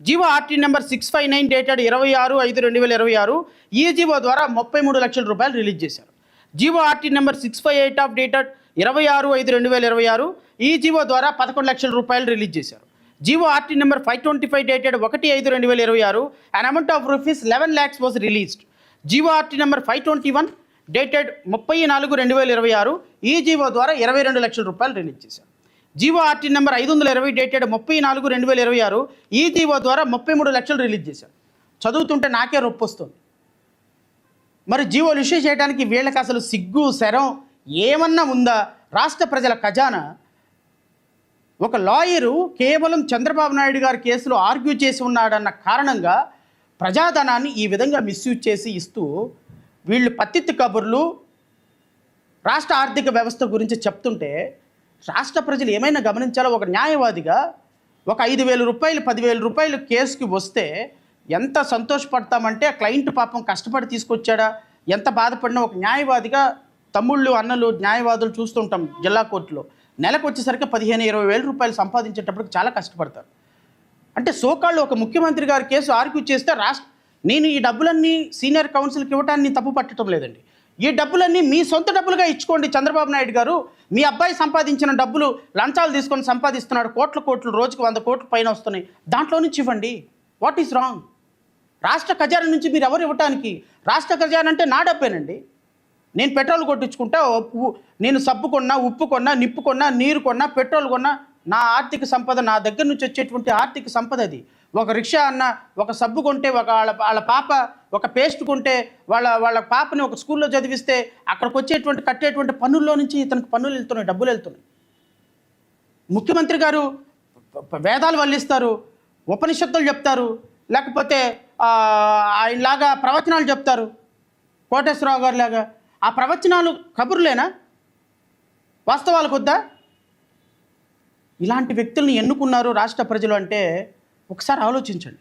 GO RT number 659 dated 26/5/2026. ఈ జీవో ద్వారా 33 లక్షల రూపాయలు రిలీజ్ చేశారు. GO RT number 658 of dated 26/5/2026. ఈ జీవో ద్వారా 11 లక్షల రూపాయలు రిలీజ్ చేశారు. GO RT number 525 dated 1/5/2026. An amount of rupees 11 lakhs was released. GO RT number 521 dated 30/4/2026. ఈ జీవో ద్వారా 22 లక్షల రూపాయలు రిలీజ్ చేశారు. GO RT number 520 dated 30/4/2026. ఈ జీవో ద్వారా 33 లక్షలు రిలీజ్ చేశారు. చదువుతుంటే నాకే రొప్పి వస్తుంది. మరి జీవోలు ఇష్యూ చేయడానికి వీళ్ళకి అసలు సిగ్గు శరం ఏమన్నా ఉందా? రాష్ట్ర ప్రజల ఖజానా ఒక లాయరు కేవలం చంద్రబాబు నాయుడు గారి కేసులో ఆర్గ్యూ చేసి ఉన్నాడన్న కారణంగా ప్రజాధనాన్ని ఈ విధంగా మిస్యూజ్ చేసి ఇస్తూ వీళ్ళు పత్తిత్తి కబుర్లు రాష్ట్ర ఆర్థిక వ్యవస్థ గురించి చెప్తుంటే రాష్ట్ర ప్రజలు ఏమైనా గమనించాలో? ఒక న్యాయవాదిగా ఒక 5,000 రూపాయలు 10,000 రూపాయలు కేసుకి వస్తే ఎంత సంతోషపడతామంటే క్లయింట్ పాపం కష్టపడి తీసుకొచ్చాడా ఎంత బాధపడినా ఒక న్యాయవాదిగా తమ్ముళ్ళు అన్నలు న్యాయవాదులు చూస్తుంటాం జిల్లా కోర్టులో నెలకు వచ్చేసరికి 15,000-20,000 రూపాయలు సంపాదించేటప్పటికి చాలా కష్టపడతారు. అంటే సోకాళ్ళు ఒక ముఖ్యమంత్రి గారి కేసు ఆర్గ్యూ చేస్తే నేను ఈ డబ్బులన్నీ సీనియర్ కౌన్సిల్కి ఇవ్వటాన్ని తప్పు పట్టడం లేదండి. ఈ డబ్బులన్నీ మీ సొంత డబ్బులుగా ఇచ్చుకోండి. చంద్రబాబు నాయుడు గారు మీ అబ్బాయి సంపాదించిన డబ్బులు లంచాలు తీసుకొని సంపాదిస్తున్నాడు, కోట్లు రోజుకు 100 కోట్ల పైన వస్తున్నాయి, దాంట్లో నుంచి ఇవ్వండి. What is wrong? రాష్ట్ర ఖజానా నుంచి మీరు ఎవరు ఇవ్వటానికి? రాష్ట్ర ఖజానా అంటే నా డబ్బేనండి. నేను పెట్రోల్ కొట్టించుకుంటా, నేను సబ్బు కొన్నా, ఉప్పు కొన్నా, నిప్పు కొన్నా, నీరు కొన్నా, పెట్రోల్ కొన్నా, నా ఆర్థిక సంపద నా దగ్గర నుంచి వచ్చేటువంటి ఆర్థిక సంపద అది. ఒక రిక్షా అన్న ఒక సబ్బు కొంటే, వాళ్ళ పాప ఒక పేస్ట్ కొంటే, వాళ్ళ పాపని ఒక స్కూల్లో చదివిస్తే అక్కడికి వచ్చేటువంటి కట్టేటువంటి పన్నుల్లో నుంచి ఇతనికి పన్నులు వెళ్తున్నాయి, డబ్బులు వెళ్తున్నాయి. ముఖ్యమంత్రి గారు వేదాలు వల్లిస్తారు, ఉపనిషత్తులు చెప్తారు, లేకపోతే ఆయనలాగా ప్రవచనాలు చెప్తారు, కోటేశ్వరరావు గారు లాగా. ఆ ప్రవచనాలు కబుర్లేనా? వాస్తవాలకు వద్దా? ఇలాంటి వ్యక్తుల్ని ఎన్నుకున్నారు రాష్ట్ర ప్రజలు అంటే ఒకసారి ఆలోచించండి.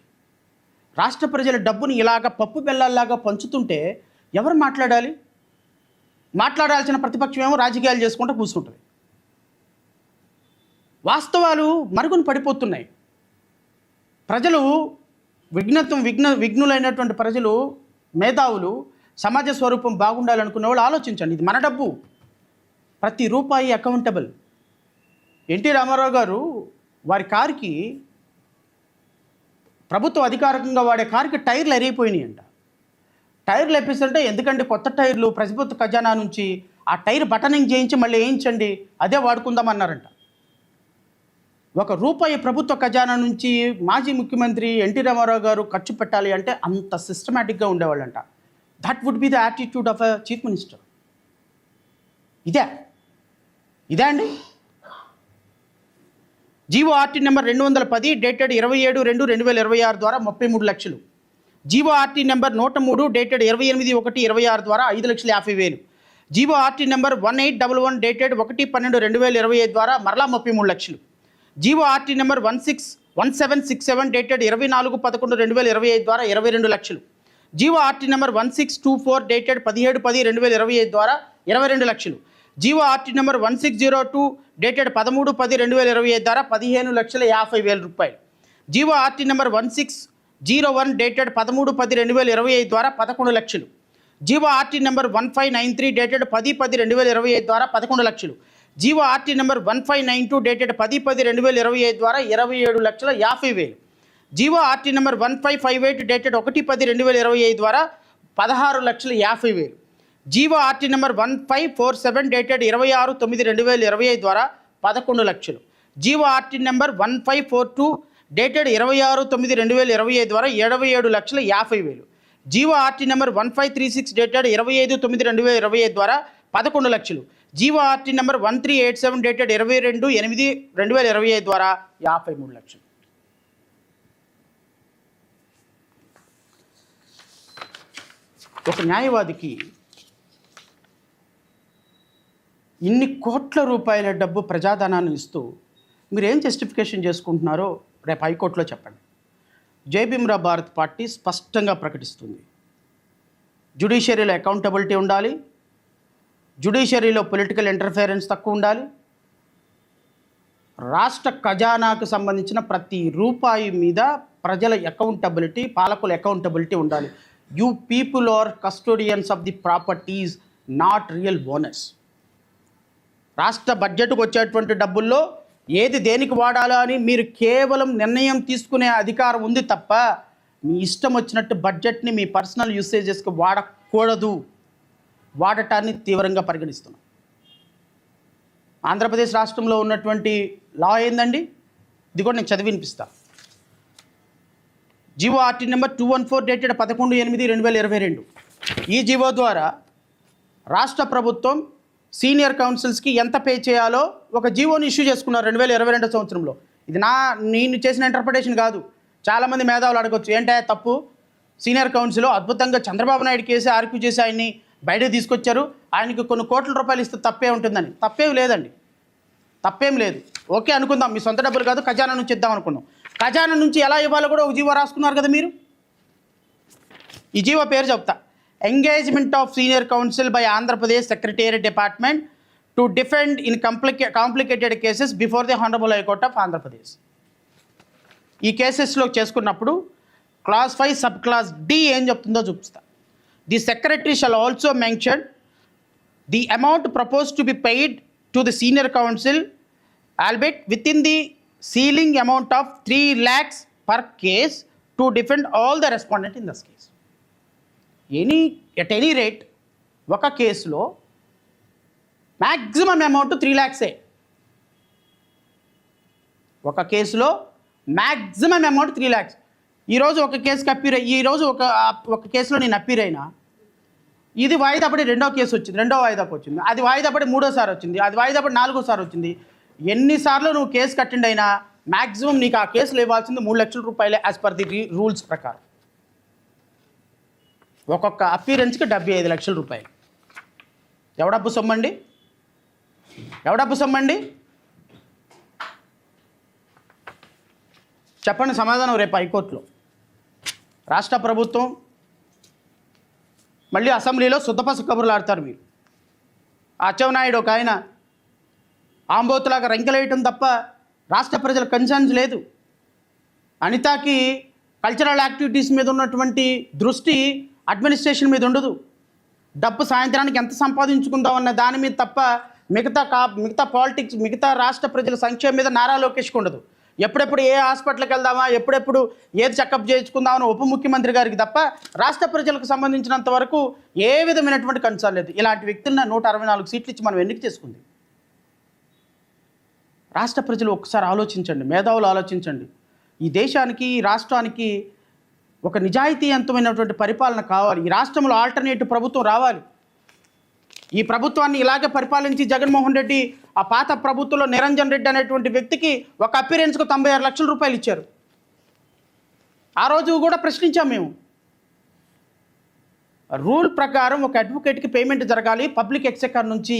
రాష్ట్ర ప్రజల డబ్బుని ఇలాగ పప్పు బెల్లాల్లాగా పంచుతుంటే ఎవరు మాట్లాడాలి? మాట్లాడాల్సిన ప్రతిపక్షం ఏమో రాజకీయాలు చేసుకుంటూ కూర్చుంటుంది. వాస్తవాలు మరుగున పడిపోతున్నాయి. ప్రజలు విఘ్నులైనటువంటి ప్రజలు, మేధావులు, సమాజ స్వరూపం బాగుండాలనుకునే వాళ్ళు ఆలోచించండి. ఇది మన డబ్బు, ప్రతి రూపాయి అకౌంటబుల్. ఎన్టీ రామారావు గారు వారి కారుకి, ప్రభుత్వం అధికారికంగా వాడే కారుకి టైర్లు ఎరిగిపోయినాయంట. టైర్లు ఎప్పిస్తుంటే ఎందుకంటే కొత్త టైర్లు ప్రభుత్వ ఖజానా నుంచి ఆ టైర్ బటనింగ్ చేయించి మళ్ళీ వేయించండి, అదే వాడుకుందామన్నారంట. ₹1 ప్రభుత్వ ఖజానా నుంచి మాజీ ముఖ్యమంత్రి ఎన్టీ రామారావు గారు ఖర్చు పెట్టాలి అంటే అంత సిస్టమేటిక్గా ఉండేవాళ్ళంట. That would be the attitude of a chief minister. ఇదే అండి. జీవో ఆర్టీ నెంబర్ 210 డేటెడ్ 27/2/2026 ద్వారా 33 లక్షలు. జీవో ఆర్టీ నెంబర్ 103 డేటెడ్ 28/1/26 ద్వారా 5,50,000. జీవో ఆర్టీ నెంబర్ 1811 డేటెడ్ 1/12/2025 ద్వారా మరలా 33 లక్షలు. జీవో ఆర్టీ నెంబర్ 1767 డేటెడ్ 24/11/2025 ద్వారా 22 లక్షలు. జీవో ఆర్టీ నెంబర్ 1624 డేటెడ్ 17/10/2025 ద్వారా 22 లక్షలు. జీవో ఆర్టీ నెంబర్ 1602 డేటెడ్ 13/10/2025 ద్వారా 15,50,000 రూపాయలు. జీవో ఆర్టీ నెంబర్ 1601 డేటెడ్ 13/10/2025 ద్వారా 11 లక్షలు. జీవో ఆర్టీ నెంబర్ 1593 డేటెడ్ 10/10/2025 ద్వారా 11 లక్షలు. జీవో ఆర్టీ నెంబర్ 1592 డేటెడ్ 10/10/2025 ద్వారా 27,50,000. జీవో ఆర్టీ నెంబర్ 1558 డేటెడ్ 1/10/2025 ద్వారా 16,50,000. జీవో ఆర్టీ నెంబర్ 1547 డేటెడ్ 26/9/2025 ద్వారా 11 లక్షలు. జీవో ఆర్టీ నెంబర్ 1542 డేటెడ్ 26/9/2025 ద్వారా 77,50,000. జీవో ఆర్టీ నెంబర్ 1536 డేటెడ్ 25/9/2025 ద్వారా 11 లక్షలు. జీవో ఆర్టీ నెంబర్ 1387 డేటెడ్ 22/8/2025 ద్వారా 53 లక్షలు. ఒక న్యాయవాదికి ఇన్ని కోట్ల రూపాయల డబ్బు ప్రజాధనాన్ని ఇస్తూ మీరు ఏం జస్టిఫికేషన్ చేసుకుంటున్నారో రేపు హైకోర్టులో చెప్పండి. జై భీమ్రావ్ భారత్ పార్టీ స్పష్టంగా ప్రకటిస్తుంది, జ్యుడిషియరీలో అకౌంటబిలిటీ ఉండాలి, జ్యుడిషియరీలో పొలిటికల్ ఇంటర్ఫిరెన్స్ తక్కువ ఉండాలి, రాష్ట్ర ఖజానాకు సంబంధించిన ప్రతి రూపాయి మీద ప్రజల అకౌంటబిలిటీ, పాలకుల అకౌంటబిలిటీ ఉండాలి. You people are custodians of the properties, not real owners. రాష్ట్ర బడ్జెట్కు వచ్చేటువంటి డబ్బుల్లో ఏది దేనికి వాడాలో అని మీరు కేవలం నిర్ణయం తీసుకునే అధికారం ఉంది తప్ప మీ ఇష్టం వచ్చినట్టు బడ్జెట్ని మీ పర్సనల్ యూసేజెస్కి వాడకూడదు. వాడటాన్ని తీవ్రంగా పరిగణిస్తున్నాం. ఆంధ్రప్రదేశ్ రాష్ట్రంలో ఉన్నటువంటి లా ఏందండి? ఇది కూడా నేను చదివి వినిపిస్తా. GO RT number 214 dated 11/8/2022. ఈ జీవో ద్వారా రాష్ట్ర ప్రభుత్వం సీనియర్ కౌన్సిల్స్కి ఎంత పే చేయాలో ఒక జీవోని ఇష్యూ చేసుకున్నారు 2022 సంవత్సరంలో. ఇది నేను చేసిన ఇంటర్ప్రిటేషన్ కాదు. చాలామంది మేధావులు అడగొచ్చు, ఏంటంటే తప్పు, సీనియర్ కౌన్సిల్ అద్భుతంగా చంద్రబాబు నాయుడు కేసు ఆర్క్యూ చేసి ఆయన్ని బయటకు తీసుకొచ్చారు, ఆయనకి కొన్ని కోట్ల రూపాయలు ఇస్తే తప్పే ఉంటుందని. తప్పేం లేదండి, తప్పేం లేదు. ఓకే అనుకుందాం, మీ సొంత డబ్బులు కాదు, ఖజానా నుంచి ఇద్దాం అనుకున్నాం. ఖజానా నుంచి ఎలా ఇవ్వాలో కూడా ఒక జీవో రాసుకున్నారు కదా మీరు. ఈ జీవో పేరు చెప్తా: engagement of senior council by Andhra Pradesh secretariat department to defend in complicated cases before the honourable high court of Andhra Pradesh. ఈ కేసెస్లో చేసుకున్నప్పుడు క్లాస్ 5 సబ్ క్లాస్ డి ఏం చెప్తుందో చూపిస్తా. The secretary shall also mention the amount propose to be paid to the senior council albeit within the ceiling amount of 3 lakhs per case to defend all the respondent in this case. At any rate, ఒక కేసులో maximum amount 3 lakhs. ఒక కేసులో maximum amount 3 lakhs. ఈరోజు ఒక కేసుకి ఒక కేసులో నేను అప్పీర్ అయినా, ఇది వాయిదా పడి రెండో కేసు వచ్చింది, రెండో వాయిదాకు వచ్చింది, అది వాయిదా పడి మూడోసారి వచ్చింది, అది వాయిదా పడి నాలుగోసారి వచ్చింది. ఎన్నిసార్లు నువ్వు కేసు కట్టండి అయినా మ్యాక్సిమం నీకు ఆ కేసులు ఇవ్వాల్సింది 3 లక్షల రూపాయలే యాజ్ పర్ ది రూల్స్ ప్రకారం. ఒక్కొక్క అపీరెన్స్కి 75 లక్షల రూపాయలు. ఎవడబ్బు సొమ్మండి? ఎవడబ్బు సొమ్మండి? చెప్పండి సమాధానం రేపు హైకోర్టులో. రాష్ట్ర ప్రభుత్వం మళ్ళీ అసెంబ్లీలో శుద్ధపస కబుర్లు ఆడతారు మీరు. అచ్చెన్నాయుడు ఒక ఆయన ఆంబోతులాగా రంకెలేయటం తప్ప రాష్ట్ర ప్రజల కన్సర్న్స్ లేదు. అనితాకి కల్చరల్ యాక్టివిటీస్ మీద ఉన్నటువంటి దృష్టి అడ్మినిస్ట్రేషన్ మీద ఉండదు. డబ్బు సాయంత్రానికి ఎంత సంపాదించుకుందాం అన్న దాని మీద తప్ప మిగతా పాలిటిక్స్, మిగతా రాష్ట్ర ప్రజల సంక్షేమం మీద నారా లోకేష్కి ఉండదు. ఎప్పుడెప్పుడు ఏ హాస్పిటల్కి వెళ్దామా, ఎప్పుడెప్పుడు ఏది చెకప్ చేయించుకుందామని ఉప ముఖ్యమంత్రి గారికి తప్ప రాష్ట్ర ప్రజలకు సంబంధించినంత వరకు ఏ విధమైనటువంటి కన్సర్న్ లేదు. ఇలాంటి వ్యక్తులను 164 సీట్లు ఇచ్చి మనం ఎన్నిక చేసుకుంది. రాష్ట్ర ప్రజలు ఒకసారి ఆలోచించండి, మేధావులు ఆలోచించండి. ఈ దేశానికి, ఈ రాష్ట్రానికి ఒక నిజాయితీవంతమైనటువంటి పరిపాలన కావాలి. ఈ రాష్ట్రంలో ఆల్టర్నేటివ్ ప్రభుత్వం రావాలి. ఈ ప్రభుత్వాన్ని ఇలాగే పరిపాలించి జగన్మోహన్ రెడ్డి ఆ పాత ప్రభుత్వంలో నిరంజన్ రెడ్డి అనేటువంటి వ్యక్తికి ఒక అపీరెన్స్కు 96 లక్షల రూపాయలు ఇచ్చారు. ఆ రోజు కూడా ప్రశ్నించాం మేము. రూల్ ప్రకారం ఒక అడ్వకేట్కి పేమెంట్ జరగాలి పబ్లిక్ ఎక్స్చెకర్ నుంచి.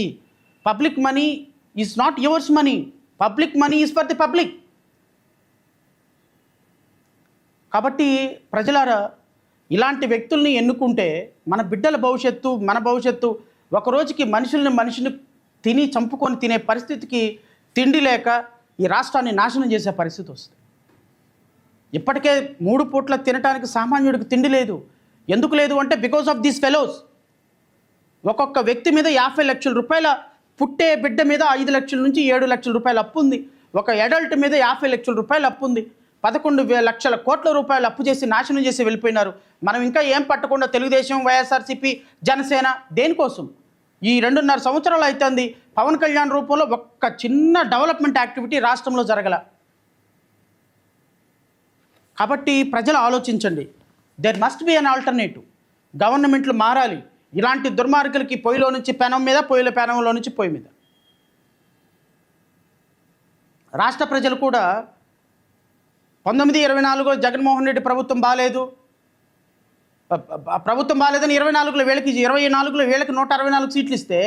Public money is not yours money, public money is for the public. కాబట్టి ప్రజలారా, ఇలాంటి వ్యక్తుల్ని ఎన్నుకుంటే మన బిడ్డల భవిష్యత్తు, మన భవిష్యత్తు, ఒక రోజుకి మనుషుల్ని తిని చంపుకొని తినే పరిస్థితికి తిండి లేక ఈ రాష్ట్రాన్ని నాశనం చేసే పరిస్థితి వస్తుంది. ఇప్పటికే 3 పూట్ల తినడానికి సామాన్యుడికి తిండి లేదు. ఎందుకు లేదు అంటే బికాస్ ఆఫ్ దీస్ ఫెలోస్. ఒక్కొక్క వ్యక్తి మీద 50 లక్షల రూపాయల, పుట్టే బిడ్డ మీద 5 లక్షల నుంచి 7 లక్షల రూపాయల అప్పు ఉంది. ఒక అడల్ట్ మీద 50 లక్షల రూపాయల అప్పు ఉంది. 11 లక్షల కోట్ల రూపాయలు అప్పు చేసి నాశనం చేసి వెళ్ళిపోయినారు. మనం ఇంకా ఏం పట్టకుండా తెలుగుదేశం, వైఎస్ఆర్సీపీ, జనసేన దేనికోసం? ఈ 2.5 సంవత్సరాలు అవుతుంది పవన్ కళ్యాణ్ రూపంలో ఒక్క చిన్న డెవలప్మెంట్ యాక్టివిటీ రాష్ట్రంలో జరగల. కాబట్టి ప్రజలు ఆలోచించండి. There must be an alternative. గవర్నమెంట్లు మారాలి. ఇలాంటి దుర్మార్గులకి పొయ్యిలో నుంచి పెనం మీద, పెనంలో నుంచి పొయ్యి మీద. రాష్ట్ర ప్రజలు కూడా 1924 జగన్మోహన్ రెడ్డి ప్రభుత్వం బాగాలేదు, ప్రభుత్వం బాగాలేదని 24లో వీళ్ళకి 164 సీట్లు ఇస్తే,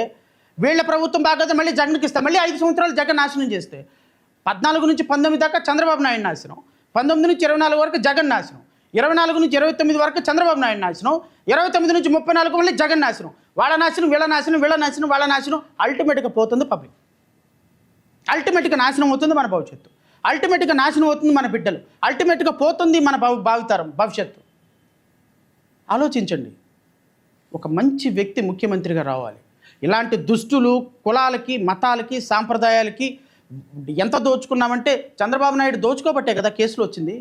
వీళ్ళ ప్రభుత్వం బాగా మళ్ళీ జగన్కి ఇస్తే, మళ్ళీ 5 సంవత్సరాలు జగన్ నాశనం చేస్తే, 14 నుంచి 19 దాకా చంద్రబాబు నాయుడు నాశనం, 19 నుంచి 24 వరకు జగన్ నాశనం, 24 నుంచి 29 వరకు చంద్రబాబు నాయుడు నాశనం, 29 నుంచి 34 మళ్ళీ జగన్ నాశనం. వాళ్ళ నాశనం, వీళ్ళ నాశనం, వీళ్ళ నాశనం, వాళ్ళ నాశనం. అల్టిమేట్గా పోతుంది పబ్లిక్, అల్టిమేట్గా నాశనం అవుతుంది మన భవిష్యత్తు, అల్టిమేట్గా నాశనం అవుతుంది మన బిడ్డలు, అల్టిమేట్గా పోతుంది మన భావితరం భవిష్యత్తు. ఆలోచించండి. ఒక మంచి వ్యక్తి ముఖ్యమంత్రిగా రావాలి. ఇలాంటి దుష్టులు కులాలకి, మతాలకి, సాంప్రదాయాలకి ఎంత దోచుకున్నామంటే, చంద్రబాబు నాయుడు దోచుకోబట్టే కదా కేసులు వచ్చింది,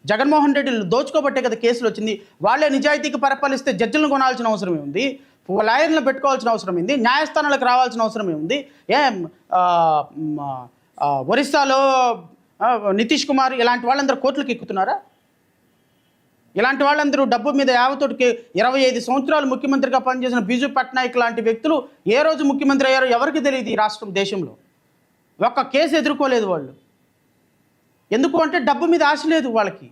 జగన్మోహన్ రెడ్డి దోచుకోబట్టే కదా కేసులు వచ్చింది. వాళ్ళే నిజాయితీకి పరిపాలిస్తే జడ్జిలను కొనాల్సిన అవసరం ఏముంది, లాయర్లను పెట్టుకోవాల్సిన అవసరం ఏంది, న్యాయస్థానాలకు రావాల్సిన అవసరం ఏముంది? ఒరిస్సాలో నితీష్ కుమార్ ఇలాంటి వాళ్ళందరూ కోర్టులకు ఎక్కుతున్నారా? ఇలాంటి వాళ్ళందరూ డబ్బు మీద యావతోటికి 25 సంవత్సరాలు ముఖ్యమంత్రిగా పనిచేసిన బిజు పట్నాయక్ లాంటి వ్యక్తులు ఏ రోజు ముఖ్యమంత్రి అయ్యారో ఎవరికి తెలియదు ఈ రాష్ట్రం దేశంలో. ఒక్క కేసు ఎదుర్కోలేదు వాళ్ళు. ఎందుకు అంటే డబ్బు మీద ఆశ లేదు వాళ్ళకి.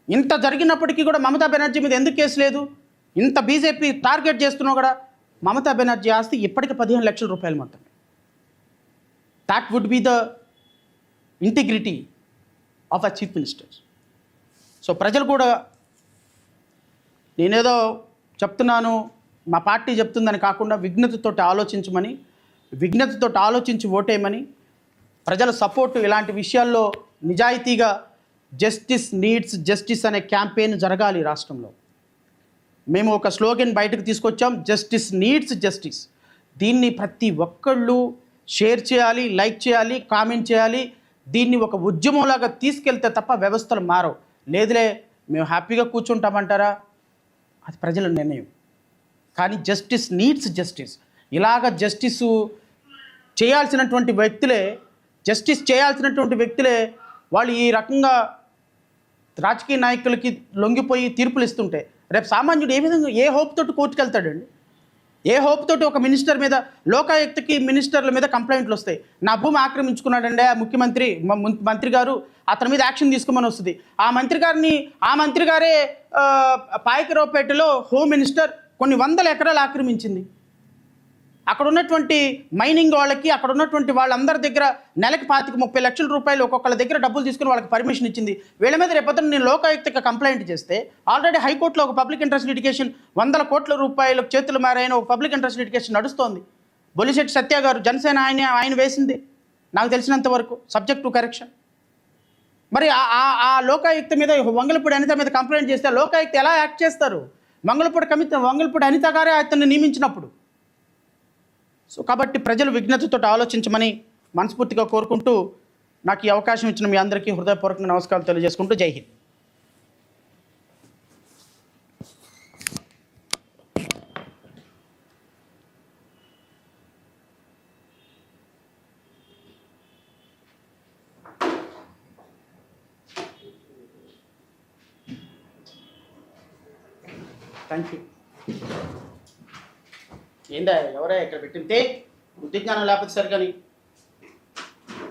ఇంత జరిగినప్పటికీ కూడా మమతా బెనర్జీ మీద ఎందుకు కేసు లేదు? ఇంత బీజేపీ టార్గెట్ చేస్తున్నా కూడా మమతా బెనర్జీ ఆస్తి ఇప్పటికి 15 లక్షల రూపాయలు మాత్రమే. That would be the integrity of a chief minister. So ప్రజలు కూడా, నేనేదో చెప్తున్నాను మా పార్టీ చెప్తుందని కాకుండా విజ్ఞతతోటి ఆలోచించమని, విజ్ఞతతోటి ఆలోచించి ఓటేయమని, ప్రజల సపోర్టు ఇలాంటి విషయాల్లో నిజాయితీగా జస్టిస్ నీడ్స్ జస్టిస్ అనే క్యాంపెయిన్ జరగాలి రాష్ట్రంలో. మేము ఒక స్లోగన్ బయటకు తీసుకొచ్చాం, జస్టిస్ నీడ్స్ జస్టిస్. దీన్ని ప్రతి ఒక్కళ్ళు షేర్ చేయాలి, లైక్ చేయాలి, కామెంట్ చేయాలి. దీన్ని ఒక ఉద్యమంలాగా తీసుకెళ్తే తప్ప వ్యవస్థలు మారవు. లేదులే మేము హ్యాపీగా కూర్చుంటామంటారా, అది ప్రజల నిర్ణయం. కానీ జస్టిస్ నీడ్స్ జస్టిస్. ఇలాగ జస్టిస్ చేయాల్సినటువంటి వ్యక్తులే వాళ్ళు ఈ రకంగా రాజకీయ నాయకులకి లొంగిపోయి తీర్పులు ఇస్తుంటే రేపు సామాన్యుడు ఏ విధంగా, ఏ హోప్ తోటి కోర్టుకు వెళ్తాడండి? ఏ హోప్ తోటి ఒక మినిస్టర్ మీద, లోకాయుక్తకి మినిస్టర్ల మీద కంప్లైంట్లు వస్తాయి, నా భూమి ఆక్రమించుకున్నాడండి ఆ మంత్రి గారు, అతని మీద యాక్షన్ తీసుకోమని వస్తుంది. ఆ మంత్రి గారే పాయకరావుపేటలో హోమ్ మినిస్టర్ కొన్ని 100 ఎకరాలు ఆక్రమించింది. అక్కడ ఉన్నటువంటి మైనింగ్ వాళ్ళకి, అక్కడ ఉన్నటువంటి వాళ్ళందరి దగ్గర నెలకి 25-30 లక్షల రూపాయలు ఒక్కొక్కళ్ళ దగ్గర డబ్బులు తీసుకుని వాళ్ళకి పర్మిషన్ ఇచ్చింది. వీళ్ళ మీద రేపొద్దున నేను లోకాయుక్తగా కంప్లైంట్ చేస్తే, ఆల్రెడీ హైకోర్టులో ఒక పబ్లిక్ ఇంట్రెస్ట్ లిటిగేషన్ 100 కోట్ల రూపాయలకు చేతులు మారైన ఒక పబ్లిక్ ఇంట్రెస్ట్ లిటిగేషన్ నడుస్తోంది. బొలిశెట్టి సత్య గారు, జనసేన ఆయన వేసింది నాకు తెలిసినంత వరకు, సబ్జెక్ట్ టు కరెక్షన్. మరి ఆ లోకాయుక్త మీద, వంగలపూడి అనిత మీద కంప్లైంట్ చేస్తే లోకాయుక్త ఎలా యాక్ట్ చేస్తారు? వంగలపూడి అనిత గారే అతన్ని నియమించినప్పుడు. సో కాబట్టి ప్రజలు విజ్ఞతతో ఆలోచించమని మనస్ఫూర్తిగా కోరుకుంటూ, నాకు ఈ అవకాశం ఇచ్చిన మీ అందరికీ హృదయపూర్వకంగా నమస్కారాలు తెలియజేసుకుంటూ జై హింద్. Thank you. ఏందా ఎవరే ఇక్కడ పెట్టింటే బుద్ధి జ్ఞానం లేకపోతే సరిగాని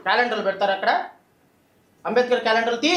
క్యాలెండర్లు పెడతారు అక్కడ, అంబేద్కర్ క్యాలెండర్లు తీ.